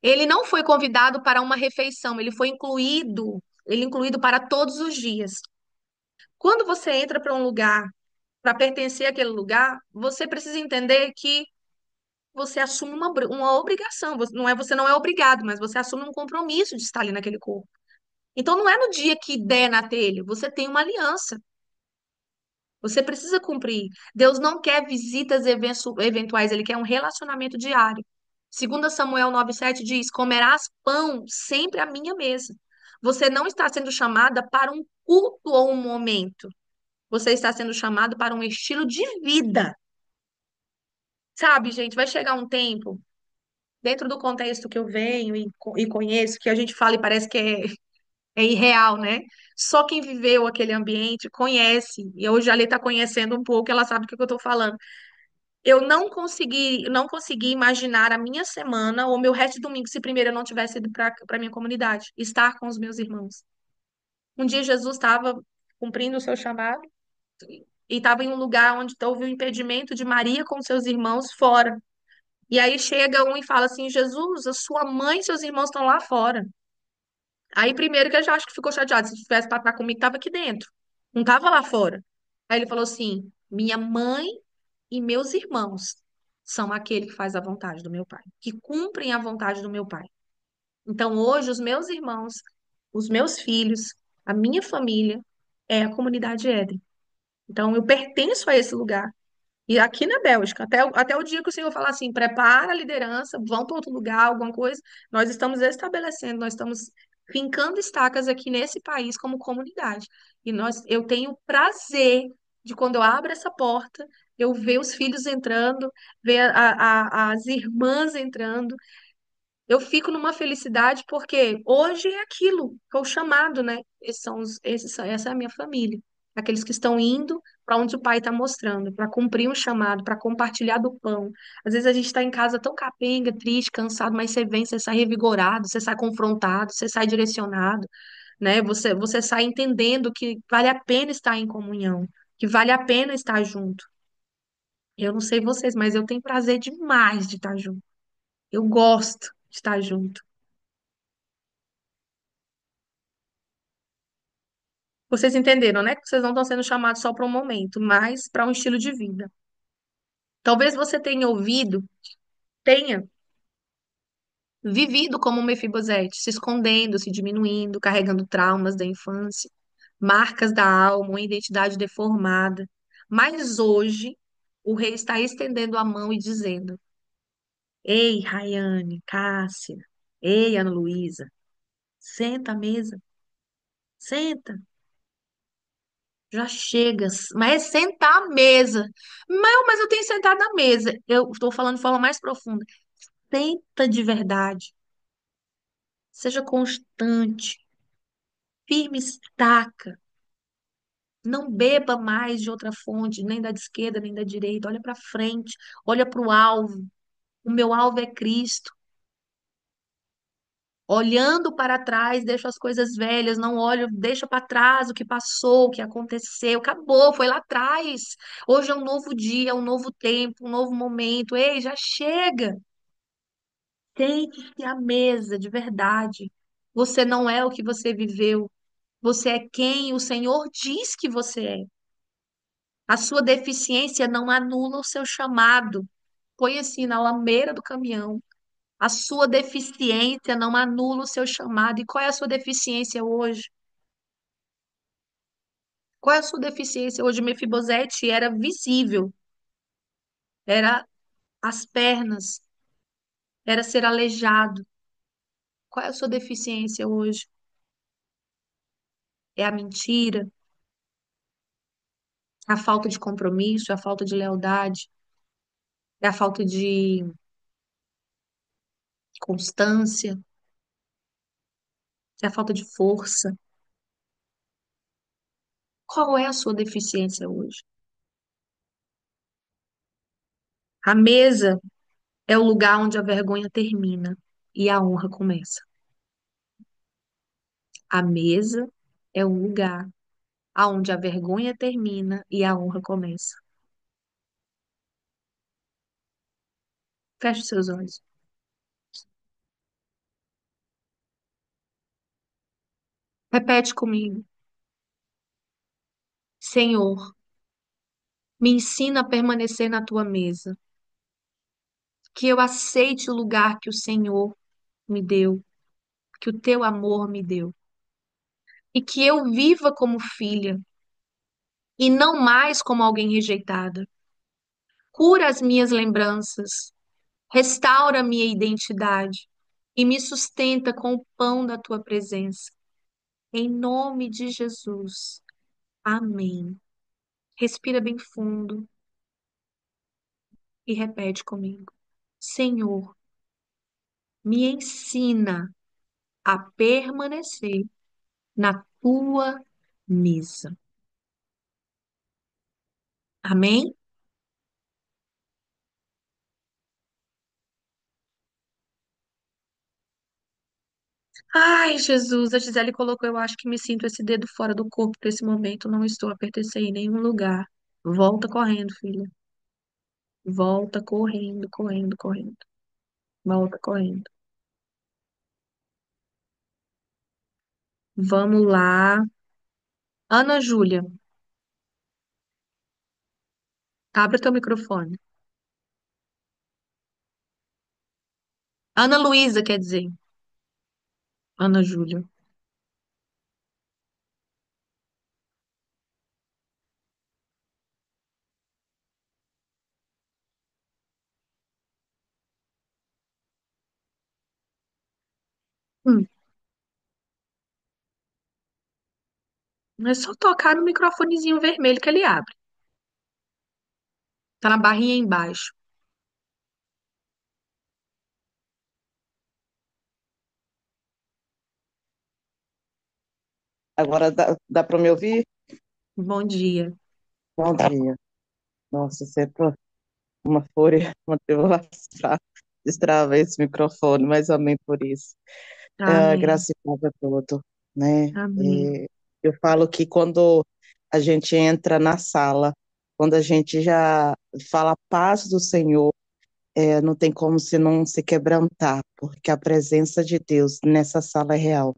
ele não foi convidado para uma refeição, ele incluído para todos os dias. Quando você entra para um lugar, para pertencer àquele lugar, você precisa entender que você assume uma obrigação. Você não é obrigado, mas você assume um compromisso de estar ali naquele corpo. Então não é no dia que der na telha, você tem uma aliança. Você precisa cumprir. Deus não quer visitas eventuais, ele quer um relacionamento diário. 2 Samuel 9,7 diz: comerás pão sempre à minha mesa. Você não está sendo chamada para um culto ou um momento. Você está sendo chamado para um estilo de vida. Sabe, gente, vai chegar um tempo, dentro do contexto que eu venho e conheço, que a gente fala e parece que é irreal, né? Só quem viveu aquele ambiente conhece. E hoje a Lê está conhecendo um pouco, ela sabe do que eu estou falando. Eu não consegui imaginar a minha semana ou meu resto de domingo se primeiro eu não tivesse ido para minha comunidade, estar com os meus irmãos. Um dia Jesus estava cumprindo o seu chamado e estava em um lugar onde houve o impedimento de Maria com seus irmãos fora. E aí chega um e fala assim: Jesus, a sua mãe e seus irmãos estão lá fora. Aí primeiro que eu já acho que ficou chateado. Se tivesse para estar comigo, estava aqui dentro. Não estava lá fora. Aí ele falou assim: minha mãe e meus irmãos são aquele que faz a vontade do meu pai, que cumprem a vontade do meu pai. Então hoje os meus irmãos, os meus filhos, a minha família é a comunidade Éden. Então eu pertenço a esse lugar. E aqui na Bélgica, até o dia que o Senhor falar assim, prepara a liderança, vão para outro lugar, alguma coisa, nós estamos estabelecendo, nós estamos fincando estacas aqui nesse país como comunidade. E eu tenho prazer de quando eu abro essa porta, eu ver os filhos entrando, ver as irmãs entrando, eu fico numa felicidade porque hoje é aquilo, que é o chamado, né? Essa é a minha família. Aqueles que estão indo para onde o pai está mostrando, para cumprir um chamado, para compartilhar do pão. Às vezes a gente está em casa tão capenga, triste, cansado, mas você vem, você sai revigorado, você sai confrontado, você sai direcionado, né? Você sai entendendo que vale a pena estar em comunhão, que vale a pena estar junto. Eu não sei vocês, mas eu tenho prazer demais de estar junto. Eu gosto de estar junto. Vocês entenderam, né? Que vocês não estão sendo chamados só para um momento, mas para um estilo de vida. Talvez você tenha ouvido, tenha vivido como um Mefibosete, se escondendo, se diminuindo, carregando traumas da infância, marcas da alma, uma identidade deformada. Mas hoje, o rei está estendendo a mão e dizendo: Ei, Rayane, Cássia, ei, Ana Luísa, senta à mesa, senta, já chegas. Mas é sentar à mesa. Mas eu tenho sentado à mesa. Eu estou falando de forma mais profunda. Senta de verdade, seja constante, firme estaca. Não beba mais de outra fonte, nem da esquerda, nem da direita. Olha para frente, olha para o alvo. O meu alvo é Cristo. Olhando para trás, deixo as coisas velhas, não olho, deixa para trás o que passou, o que aconteceu, acabou, foi lá atrás. Hoje é um novo dia, um novo tempo, um novo momento. Ei, já chega. Sente-se à mesa, de verdade. Você não é o que você viveu. Você é quem o Senhor diz que você é. A sua deficiência não anula o seu chamado. Põe assim na lameira do caminhão. A sua deficiência não anula o seu chamado. E qual é a sua deficiência hoje? Qual é a sua deficiência hoje? Mefibosete era visível, era as pernas, era ser aleijado. Qual é a sua deficiência hoje? É a mentira, a falta de compromisso, a falta de lealdade, é a falta de constância, é a falta de força. Qual é a sua deficiência hoje? A mesa é o lugar onde a vergonha termina e a honra começa. A mesa é o lugar aonde a vergonha termina e a honra começa. Feche os seus olhos. Repete comigo. Senhor, me ensina a permanecer na tua mesa, que eu aceite o lugar que o Senhor me deu, que o teu amor me deu, e que eu viva como filha e não mais como alguém rejeitada. Cura as minhas lembranças, restaura a minha identidade e me sustenta com o pão da tua presença. Em nome de Jesus. Amém. Respira bem fundo e repete comigo. Senhor, me ensina a permanecer na tua mesa. Amém? Ai, Jesus, a Gisele colocou, eu acho que me sinto esse dedo fora do corpo nesse momento, não estou a pertencer em nenhum lugar. Volta correndo, filha. Volta correndo, correndo, correndo. Volta correndo. Vamos lá. Ana Júlia, abre teu microfone. Ana Luísa, quer dizer. Ana Júlia. Hum, é só tocar no microfonezinho vermelho que ele abre. Tá na barrinha embaixo. Agora dá para me ouvir? Bom dia. Bom dia. Nossa, sempre uma fúria, uma tribulação. Destrava esse microfone, mas amém por isso. Amém. Graça e paz a todos, né? Amém. Eu falo que quando a gente entra na sala, quando a gente já fala a paz do Senhor, não tem como se não se quebrantar, porque a presença de Deus nessa sala é real.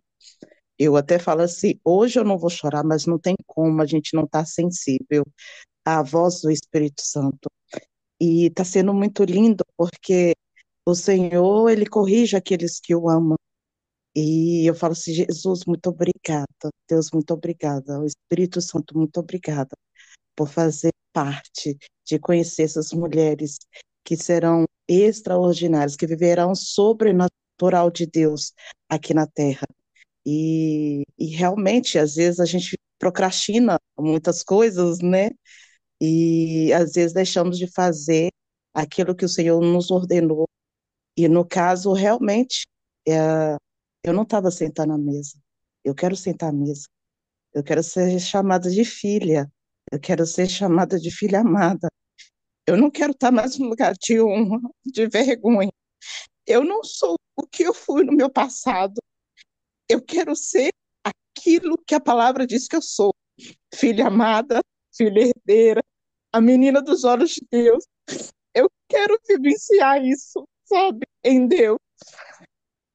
Eu até falo assim, hoje eu não vou chorar, mas não tem como a gente não estar sensível à voz do Espírito Santo. E está sendo muito lindo porque o Senhor, ele corrige aqueles que o amam. E eu falo assim, Jesus, muito obrigada. Deus, muito obrigada. O Espírito Santo, muito obrigada por fazer parte de conhecer essas mulheres que serão extraordinárias, que viverão sobrenatural de Deus aqui na Terra. E realmente, às vezes, a gente procrastina muitas coisas, né? E às vezes deixamos de fazer aquilo que o Senhor nos ordenou. E no caso, realmente, é, eu não estava sentando à mesa. Eu quero sentar à mesa. Eu quero ser chamada de filha. Eu quero ser chamada de filha amada. Eu não quero estar mais no lugar de honra, de vergonha. Eu não sou o que eu fui no meu passado. Eu quero ser aquilo que a palavra diz que eu sou. Filha amada, filha herdeira, a menina dos olhos de Deus. Eu quero vivenciar isso, sabe, em Deus.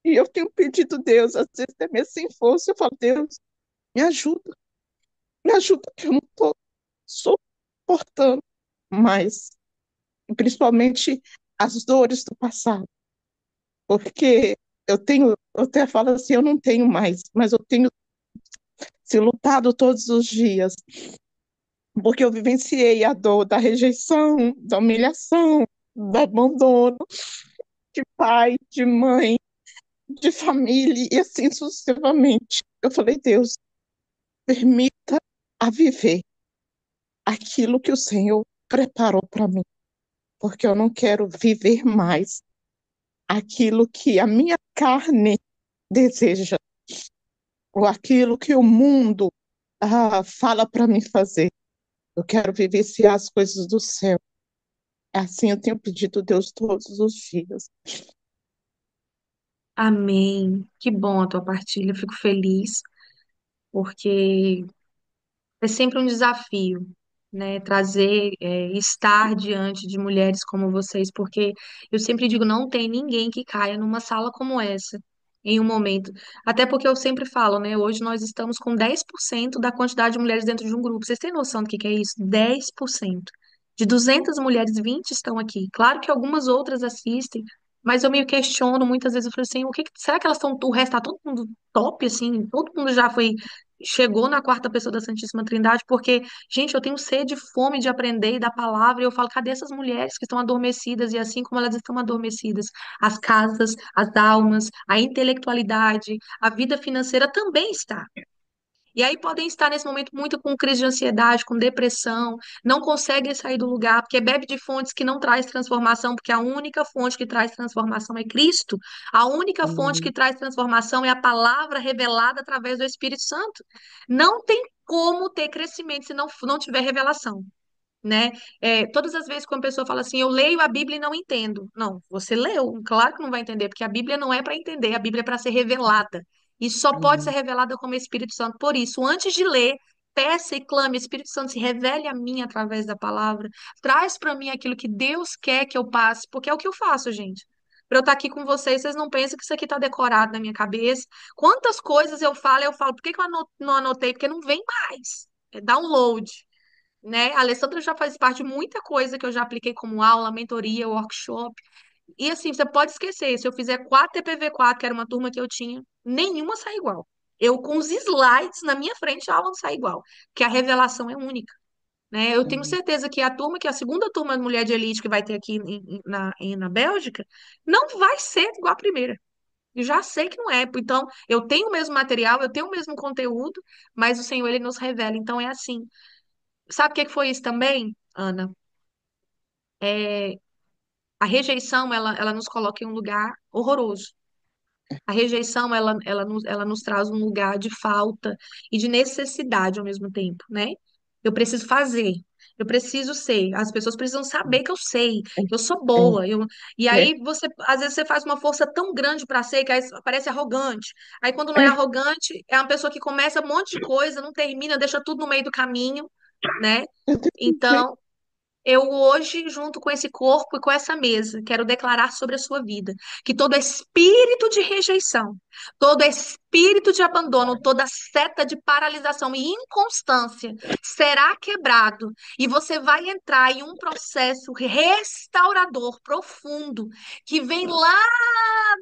E eu tenho pedido a Deus, às vezes até mesmo sem força, eu falo, Deus, me ajuda que eu não estou suportando mais, principalmente as dores do passado, porque eu até falo assim, eu não tenho mais, mas eu tenho se lutado todos os dias, porque eu vivenciei a dor da rejeição, da humilhação, do abandono de pai, de mãe, de família e assim sucessivamente. Eu falei, Deus, permita a viver aquilo que o Senhor preparou para mim, porque eu não quero viver mais aquilo que a minha carne deseja, ou aquilo que o mundo fala para mim fazer. Eu quero vivenciar as coisas do céu. Assim eu tenho pedido a Deus todos os dias. Amém. Que bom a tua partilha, eu fico feliz, porque é sempre um desafio, né? Trazer, estar diante de mulheres como vocês, porque eu sempre digo, não tem ninguém que caia numa sala como essa. Em um momento. Até porque eu sempre falo, né? Hoje nós estamos com 10% da quantidade de mulheres dentro de um grupo. Vocês têm noção do que é isso? 10%. De 200 mulheres, 20 estão aqui. Claro que algumas outras assistem, mas eu me questiono muitas vezes. Eu falo assim: será que elas estão. O resto tá todo mundo top, assim? Todo mundo já foi chegou na quarta pessoa da Santíssima Trindade, porque, gente, eu tenho sede, fome de aprender e da palavra, e eu falo, cadê essas mulheres que estão adormecidas? E assim como elas estão adormecidas, as casas, as almas, a intelectualidade, a vida financeira também está. E aí podem estar nesse momento muito com crise de ansiedade, com depressão, não conseguem sair do lugar, porque bebe de fontes que não traz transformação, porque a única fonte que traz transformação é Cristo. A única fonte que Amém. traz transformação é a palavra revelada através do Espírito Santo. Não tem como ter crescimento se não tiver revelação. Né? Todas as vezes que uma pessoa fala assim, eu leio a Bíblia e não entendo. Não, você leu, claro que não vai entender, porque a Bíblia não é para entender, a Bíblia é para ser revelada. E só pode ser Amém. revelada como Espírito Santo. Por isso, antes de ler, peça e clame, Espírito Santo, se revele a mim através da palavra. Traz para mim aquilo que Deus quer que eu passe, porque é o que eu faço, gente. Para eu estar aqui com vocês, vocês não pensam que isso aqui está decorado na minha cabeça. Quantas coisas eu falo, por que que eu não anotei? Porque não vem mais. É download, né? A Alessandra já faz parte de muita coisa que eu já apliquei como aula, mentoria, workshop. E assim, você pode esquecer, se eu fizer 4 TPV4, que era uma turma que eu tinha, nenhuma sai igual. Eu com os slides na minha frente, a aula não sai igual, porque a revelação é única, né? Eu tenho Amém. certeza que a turma, que é a segunda turma de Mulher de Elite que vai ter aqui na Bélgica, não vai ser igual a primeira. Eu já sei que não é. Então, eu tenho o mesmo material, eu tenho o mesmo conteúdo, mas o Senhor, ele nos revela. Então, é assim. Sabe o que que foi isso também, Ana? É, a rejeição, ela nos coloca em um lugar horroroso. A rejeição, ela nos traz um lugar de falta e de necessidade ao mesmo tempo, né? Eu preciso fazer, eu preciso ser, as pessoas precisam saber que eu sei, que eu sou boa. E É, é, aí você, às vezes você faz uma força tão grande para ser que aí parece arrogante. Aí quando não é é, arrogante, é uma pessoa que começa um monte de coisa, não termina, deixa tudo no meio do caminho, né? eu tenho que ver. Então, Eu hoje, junto com esse corpo e com essa mesa, quero declarar sobre a sua vida que todo espírito de rejeição, todo espírito de abandono, toda seta de paralisação e inconstância será quebrado e você vai entrar em um processo restaurador profundo que vem lá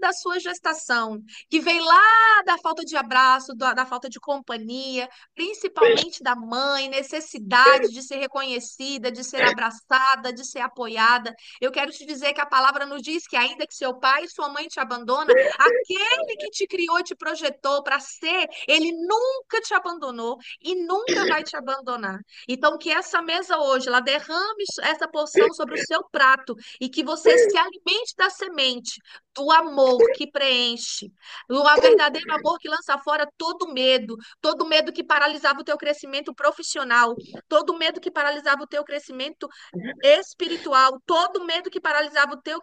da sua gestação, que vem lá da falta de abraço, da falta de companhia, principalmente da mãe, necessidade de ser reconhecida, de ser abraçada, de ser apoiada. Eu quero te dizer que a palavra nos diz que ainda que seu pai e sua mãe te abandona, aquele que te criou e te projetou para ser, ele nunca te abandonou e nunca vai te abandonar. Então que essa mesa hoje, ela derrame essa porção sobre o seu prato e que você se alimente da semente do amor que preenche, do verdadeiro amor que lança fora todo medo que paralisava o teu crescimento profissional, todo medo que paralisava o teu crescimento espiritual, todo medo que paralisava o teu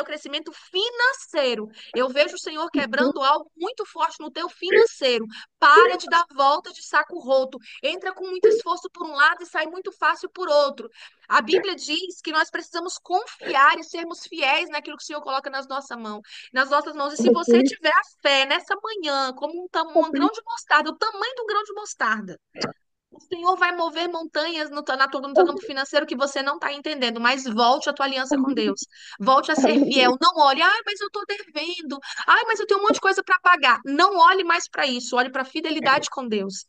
crescimento financeiro. Eu vejo o Senhor quebrando algo muito forte no teu financeiro. Para de dar volta de saco roto. Entra com muito esforço por um lado e sai muito fácil por outro. A Bíblia diz que nós precisamos confiar e sermos fiéis naquilo que o Senhor coloca nas nossas mãos. E se você Amém. tiver a fé nessa manhã, como um Amém. grão de mostarda, o tamanho de um grão de mostarda, o Senhor vai mover montanhas no teu campo financeiro que você não está entendendo, mas volte a tua aliança com Amém. Deus. Volte a ser Aleluia. fiel. Não olhe, ai, mas eu estou devendo. Ai, mas eu tenho um monte de coisa para pagar. Não olhe mais para isso. Olhe para a fidelidade com Deus.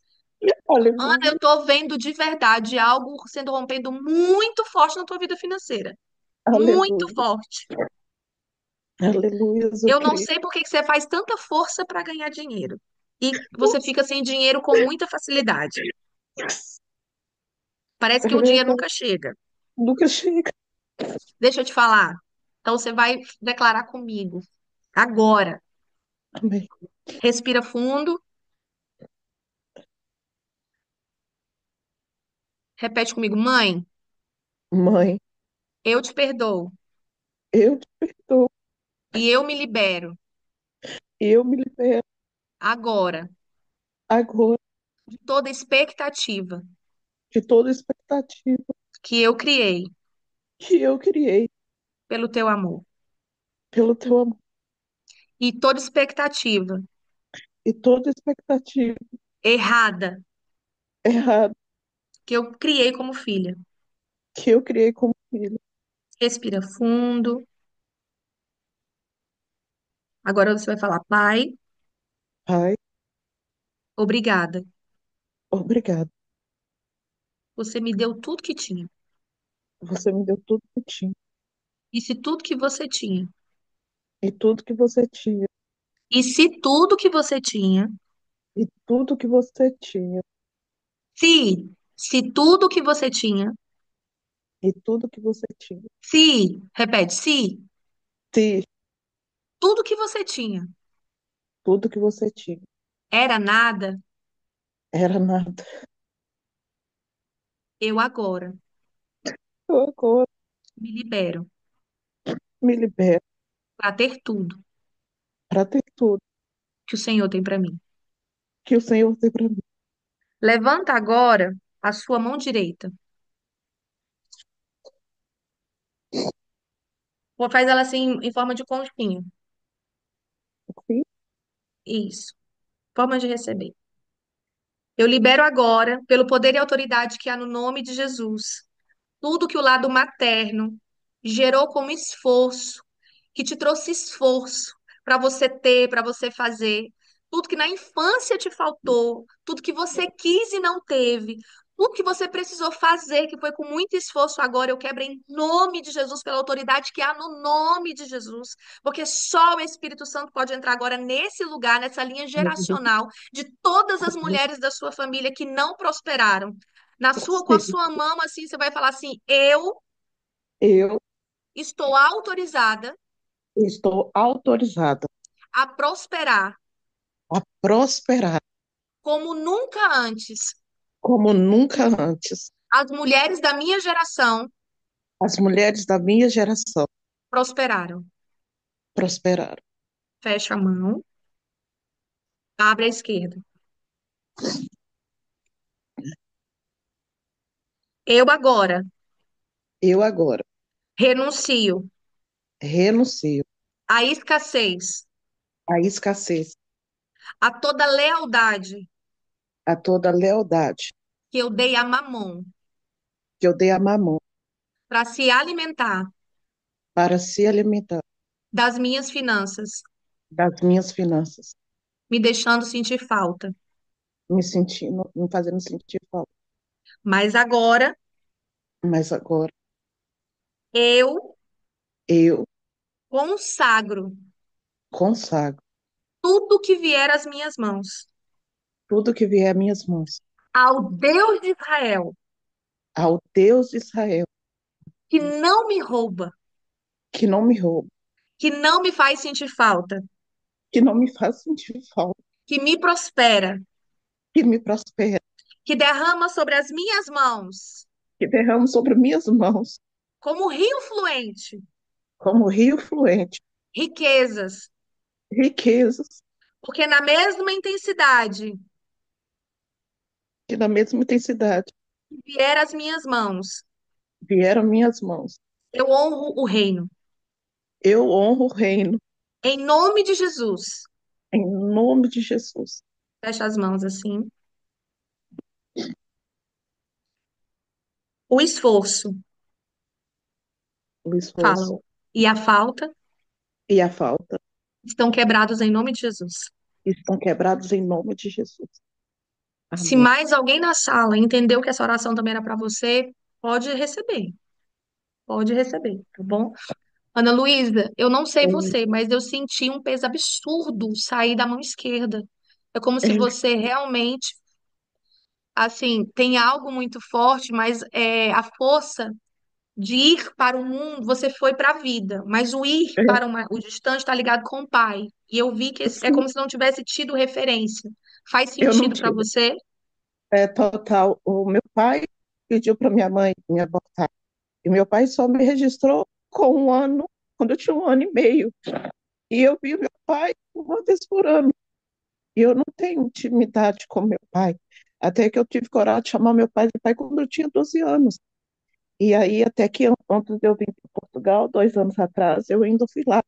Ana, eu Aleluia. estou vendo de verdade algo sendo rompido muito forte na tua vida financeira. Muito Aleluia. forte. Aleluia, eu Eu não creio. sei por que que você faz tanta força para ganhar dinheiro. E você fica sem dinheiro com muita facilidade. Parece É que o dinheiro verdade. nunca chega. Nunca chega. Deixa eu te falar. Então você vai declarar comigo. Agora. Amém. Respira fundo. Repete comigo. Mãe, Mãe, eu te perdoo. eu te perdoo. E eu me libero. Eu me libero Agora. agora De toda expectativa de toda expectativa que eu criei que eu criei pelo teu amor. pelo teu amor E toda expectativa e toda expectativa errada errada que eu criei como filha. que eu criei como filho. Respira fundo. Agora você vai falar, Pai, Pai, obrigada. obrigado. Você me deu tudo que tinha. Você me deu tudo que tinha E se tudo que você tinha, e tudo que você tinha e se tudo que você tinha, e tudo que você tinha se tudo que você tinha, e tudo que você tinha. repete, se Se tudo que você tinha tudo que você tinha era nada, era nada, eu agora eu agora me libero me libero para ter tudo para ter tudo que o Senhor tem para mim. que o Senhor tem para mim. Levanta agora a sua mão direita. Ou faz ela assim em forma de conchinha. Sim, Isso, forma de receber. Eu libero agora, pelo poder e autoridade que há no nome de Jesus, tudo que o lado materno gerou como esforço, que te trouxe esforço para você ter, para você fazer, tudo que na infância te faltou, tudo que você quis e não teve, tudo que você precisou fazer, que foi com muito esforço agora, eu quebro em nome de Jesus, pela autoridade que há no nome de Jesus, porque só o Espírito Santo pode entrar agora nesse lugar, nessa linha geracional de todas as mulheres da sua família que não prosperaram. Com a sim. sua mão, assim, você vai falar assim: eu Eu estou autorizada estou autorizada a prosperar a prosperar como nunca antes. como nunca antes. As mulheres da minha geração As mulheres da minha geração prosperaram. prosperaram. Fecha a mão, abre a esquerda. Eu agora eu agora renuncio renuncio à escassez, à escassez, a toda lealdade a toda lealdade que eu dei a Mamon que eu dei a Mamon para se alimentar para se alimentar das minhas finanças, das minhas finanças, me deixando sentir falta. me fazendo sentir falta. Mas agora Mas agora eu eu consagro consagro tudo que vier às minhas mãos tudo que vier às minhas mãos ao Deus de Israel, ao Deus de Israel, que não me rouba, que não me rouba, que não me faz sentir falta, que não me faz sentir falta, que me prospera, que me prospera, que derrama sobre as minhas mãos, que derrama sobre minhas mãos, como rio fluente, como rio fluente, riquezas, riquezas, porque na mesma intensidade que na mesma intensidade que vier às minhas mãos, vieram minhas mãos. eu honro o reino. Eu honro o reino, Em nome de Jesus, em nome de Jesus. fecha as mãos assim. O esforço, O esforço fala, e a falta e a falta estão quebrados em nome de Jesus. estão quebrados em nome de Jesus. Se Amém. mais alguém na sala entendeu que essa oração também era para você, pode receber. Pode receber, tá bom? Ana Luísa, eu não sei É, você, mas eu senti um peso absurdo sair da mão esquerda. É como se é, você realmente, assim, tem algo muito forte, mas a força de ir para o mundo, você foi para a vida, mas o ir é, para o distante está ligado com o pai. E eu vi que é sim, como se não tivesse tido referência. Faz eu não sentido para tive. você? É total. O meu pai pediu para minha mãe me abortar. E meu pai só me registrou com um ano, quando eu tinha um ano e meio. E eu vi o meu pai uma vez por ano. E eu não tenho intimidade com meu pai. Até que eu tive coragem de chamar meu pai de pai quando eu tinha 12 anos. E aí, até que antes de eu vir para Portugal, 2 anos atrás, eu ainda fui lá.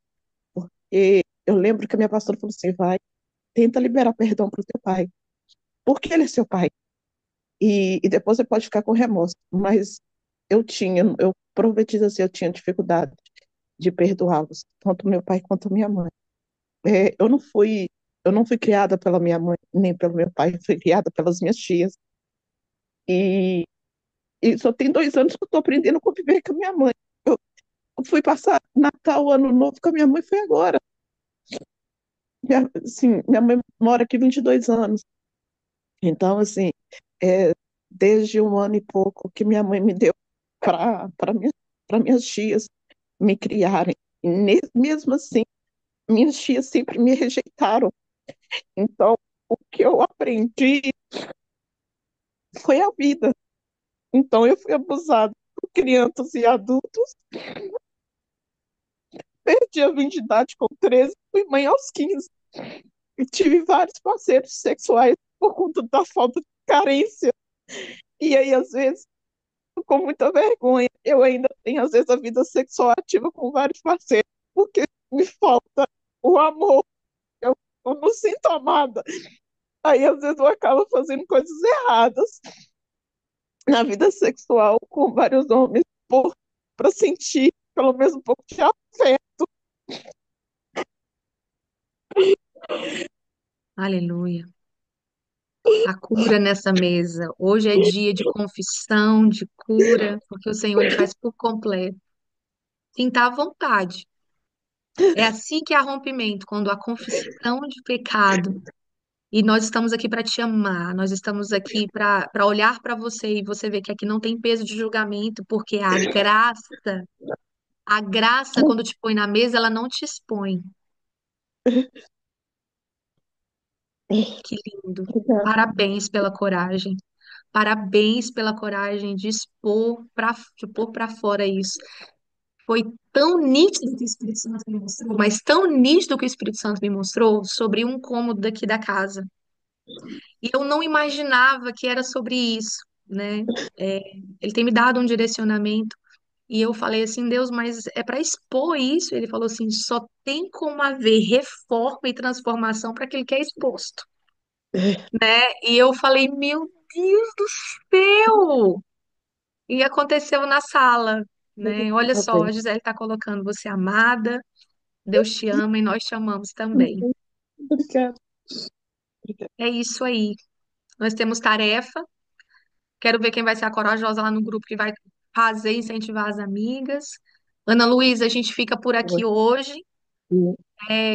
Porque eu lembro que a minha pastora falou assim: vai, tenta liberar perdão para o teu pai. Porque ele é seu pai. E depois você pode ficar com remorso. Mas eu profetizo assim, eu tinha dificuldade de perdoá-los, tanto meu pai quanto minha mãe. Eu não fui criada pela minha mãe, nem pelo meu pai, eu fui criada pelas minhas tias. E, e só tem 2 anos que eu estou aprendendo a conviver com a minha mãe. Eu fui passar Natal, Ano Novo com a minha mãe, foi agora. Assim, minha mãe mora aqui 22 anos. Então, assim, é, desde um ano e pouco que minha mãe me deu para minhas tias me criarem. E mesmo assim, minhas tias sempre me rejeitaram. Então, o que eu aprendi foi a vida. Então, eu fui abusada por crianças e adultos. Perdi a virgindade com 13, fui mãe aos 15. E tive vários parceiros sexuais por conta da falta de carência. E aí, às vezes, com muita vergonha, eu ainda tenho, às vezes, a vida sexual ativa com vários parceiros, porque me falta o amor. Eu não sinto amada. Aí, às vezes, eu acabo fazendo coisas erradas na vida sexual com vários homens para sentir pelo menos um pouco de afeto. Aleluia. A cura nessa mesa. Hoje é dia de confissão, de cura, porque o Senhor ele faz por completo. Sinta à vontade. É assim que há rompimento, quando há confissão de pecado. E nós estamos aqui para te amar, nós estamos aqui para olhar para você e você ver que aqui não tem peso de julgamento, porque a graça, quando te põe na mesa, ela não te expõe. Que lindo. Obrigada. Parabéns pela coragem. Parabéns pela coragem de de pôr para fora isso. Foi tão nítido que o Espírito Santo me mostrou, mas tão nítido que o Espírito Santo me mostrou sobre um cômodo daqui da casa. E eu não imaginava que era sobre isso, né? É, ele tem me dado um direcionamento. E eu falei assim, Deus, mas é para expor isso? Ele falou assim, só tem como haver reforma e transformação para aquele que é exposto, né? E eu falei, meu Deus do céu! E aconteceu na sala, né? Olha só, a Gisele está colocando você amada, Deus te ama e nós te amamos também. Obrigada, obrigada. É isso aí. Nós temos tarefa. Quero ver quem vai ser a corajosa lá no grupo que vai fazer, incentivar as amigas. Ana Luísa, a gente fica por aqui hoje.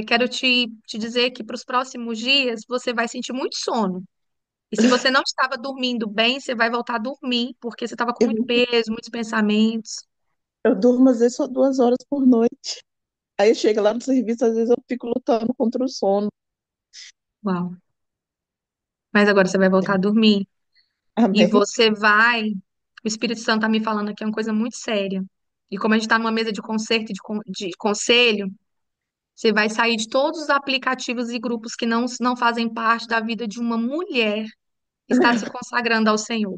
Quero te dizer que para os próximos dias você vai sentir muito sono. E se você não estava dormindo bem, você vai voltar a dormir, porque você estava com muito Eu, peso, muitos pensamentos. eu durmo às vezes só 2 horas por noite. Aí chega lá no serviço, às vezes eu fico lutando contra o sono. Uau. Mas agora você vai voltar a dormir. E Amém. você vai. O Espírito Santo está me falando aqui é uma coisa muito séria. E como a gente está numa mesa de concerto, e de conselho, você vai sair de todos os aplicativos e grupos que não fazem parte da vida de uma mulher que está se consagrando ao Senhor.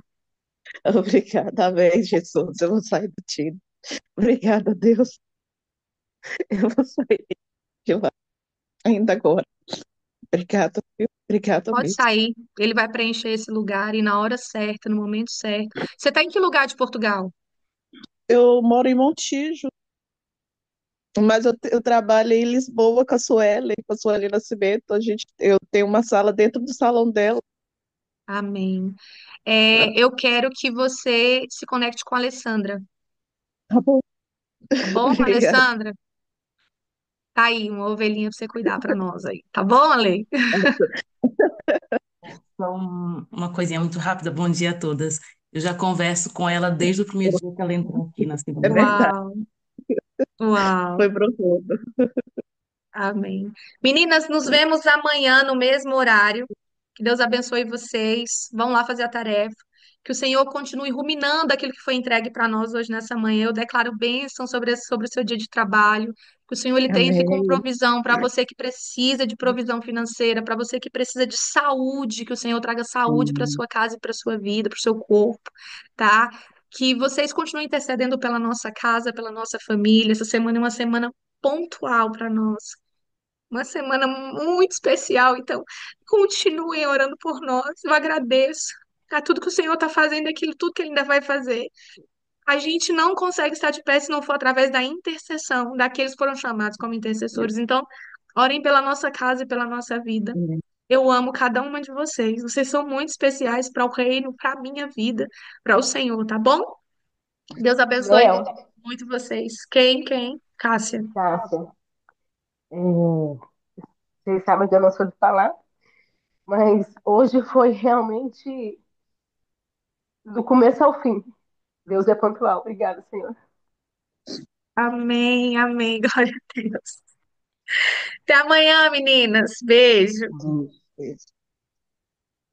Obrigada, amém, Jesus. Eu vou sair do tiro. Obrigada, Deus. Eu vou sair de lá ainda agora. Obrigada, viu? Obrigada Pode mesmo. sair, ele vai preencher esse lugar e na hora certa, no momento certo. Você está em que lugar de Portugal? Eu moro em Montijo, mas eu trabalho em Lisboa com a Sueli Nascimento. Eu tenho uma sala dentro do salão dela. Amém. Eu quero que você se conecte com a Alessandra, Tá bom? tá bom, Obrigada. Alessandra? Tá aí, uma ovelhinha pra você cuidar pra nós aí. Tá bom, Ale? Só uma coisinha muito rápida. Bom dia a todas. Eu já converso com ela desde o primeiro dia que ela entrou aqui na É segunda-feira. verdade, Uau, uau. foi profundo. Amém. Meninas, nos vemos amanhã no mesmo horário. Que Deus abençoe vocês. Vão lá fazer a tarefa. Que o Senhor continue ruminando aquilo que foi entregue para nós hoje nessa manhã. Eu declaro bênção sobre o seu dia de trabalho. Que o Senhor ele entre com Amém. provisão para você que precisa de provisão financeira, para você que precisa de saúde, que o Senhor traga saúde para Amém. sua casa e para sua vida, para o seu corpo, tá? Que vocês continuem intercedendo pela nossa casa, pela nossa família. Essa semana é uma semana pontual para nós. Uma semana muito especial, então continuem orando por nós. Eu agradeço a tudo que o Senhor está fazendo, aquilo tudo que Ele ainda vai fazer. A gente não consegue estar de pé se não for através da intercessão daqueles que foram chamados como intercessores. Então, orem pela nossa casa e pela nossa vida. Eu amo cada uma de vocês. Vocês são muito especiais para o reino, para a minha vida, para o Senhor, tá bom? Deus abençoe Joel, muito vocês. Quem? Cássia. Cássia, vocês sabem que eu não sou de falar, mas hoje foi realmente do começo ao fim. Deus é pontual. Obrigada, Senhor. Amém, amém. Glória a Deus. Até amanhã, meninas. Beijo. Isso.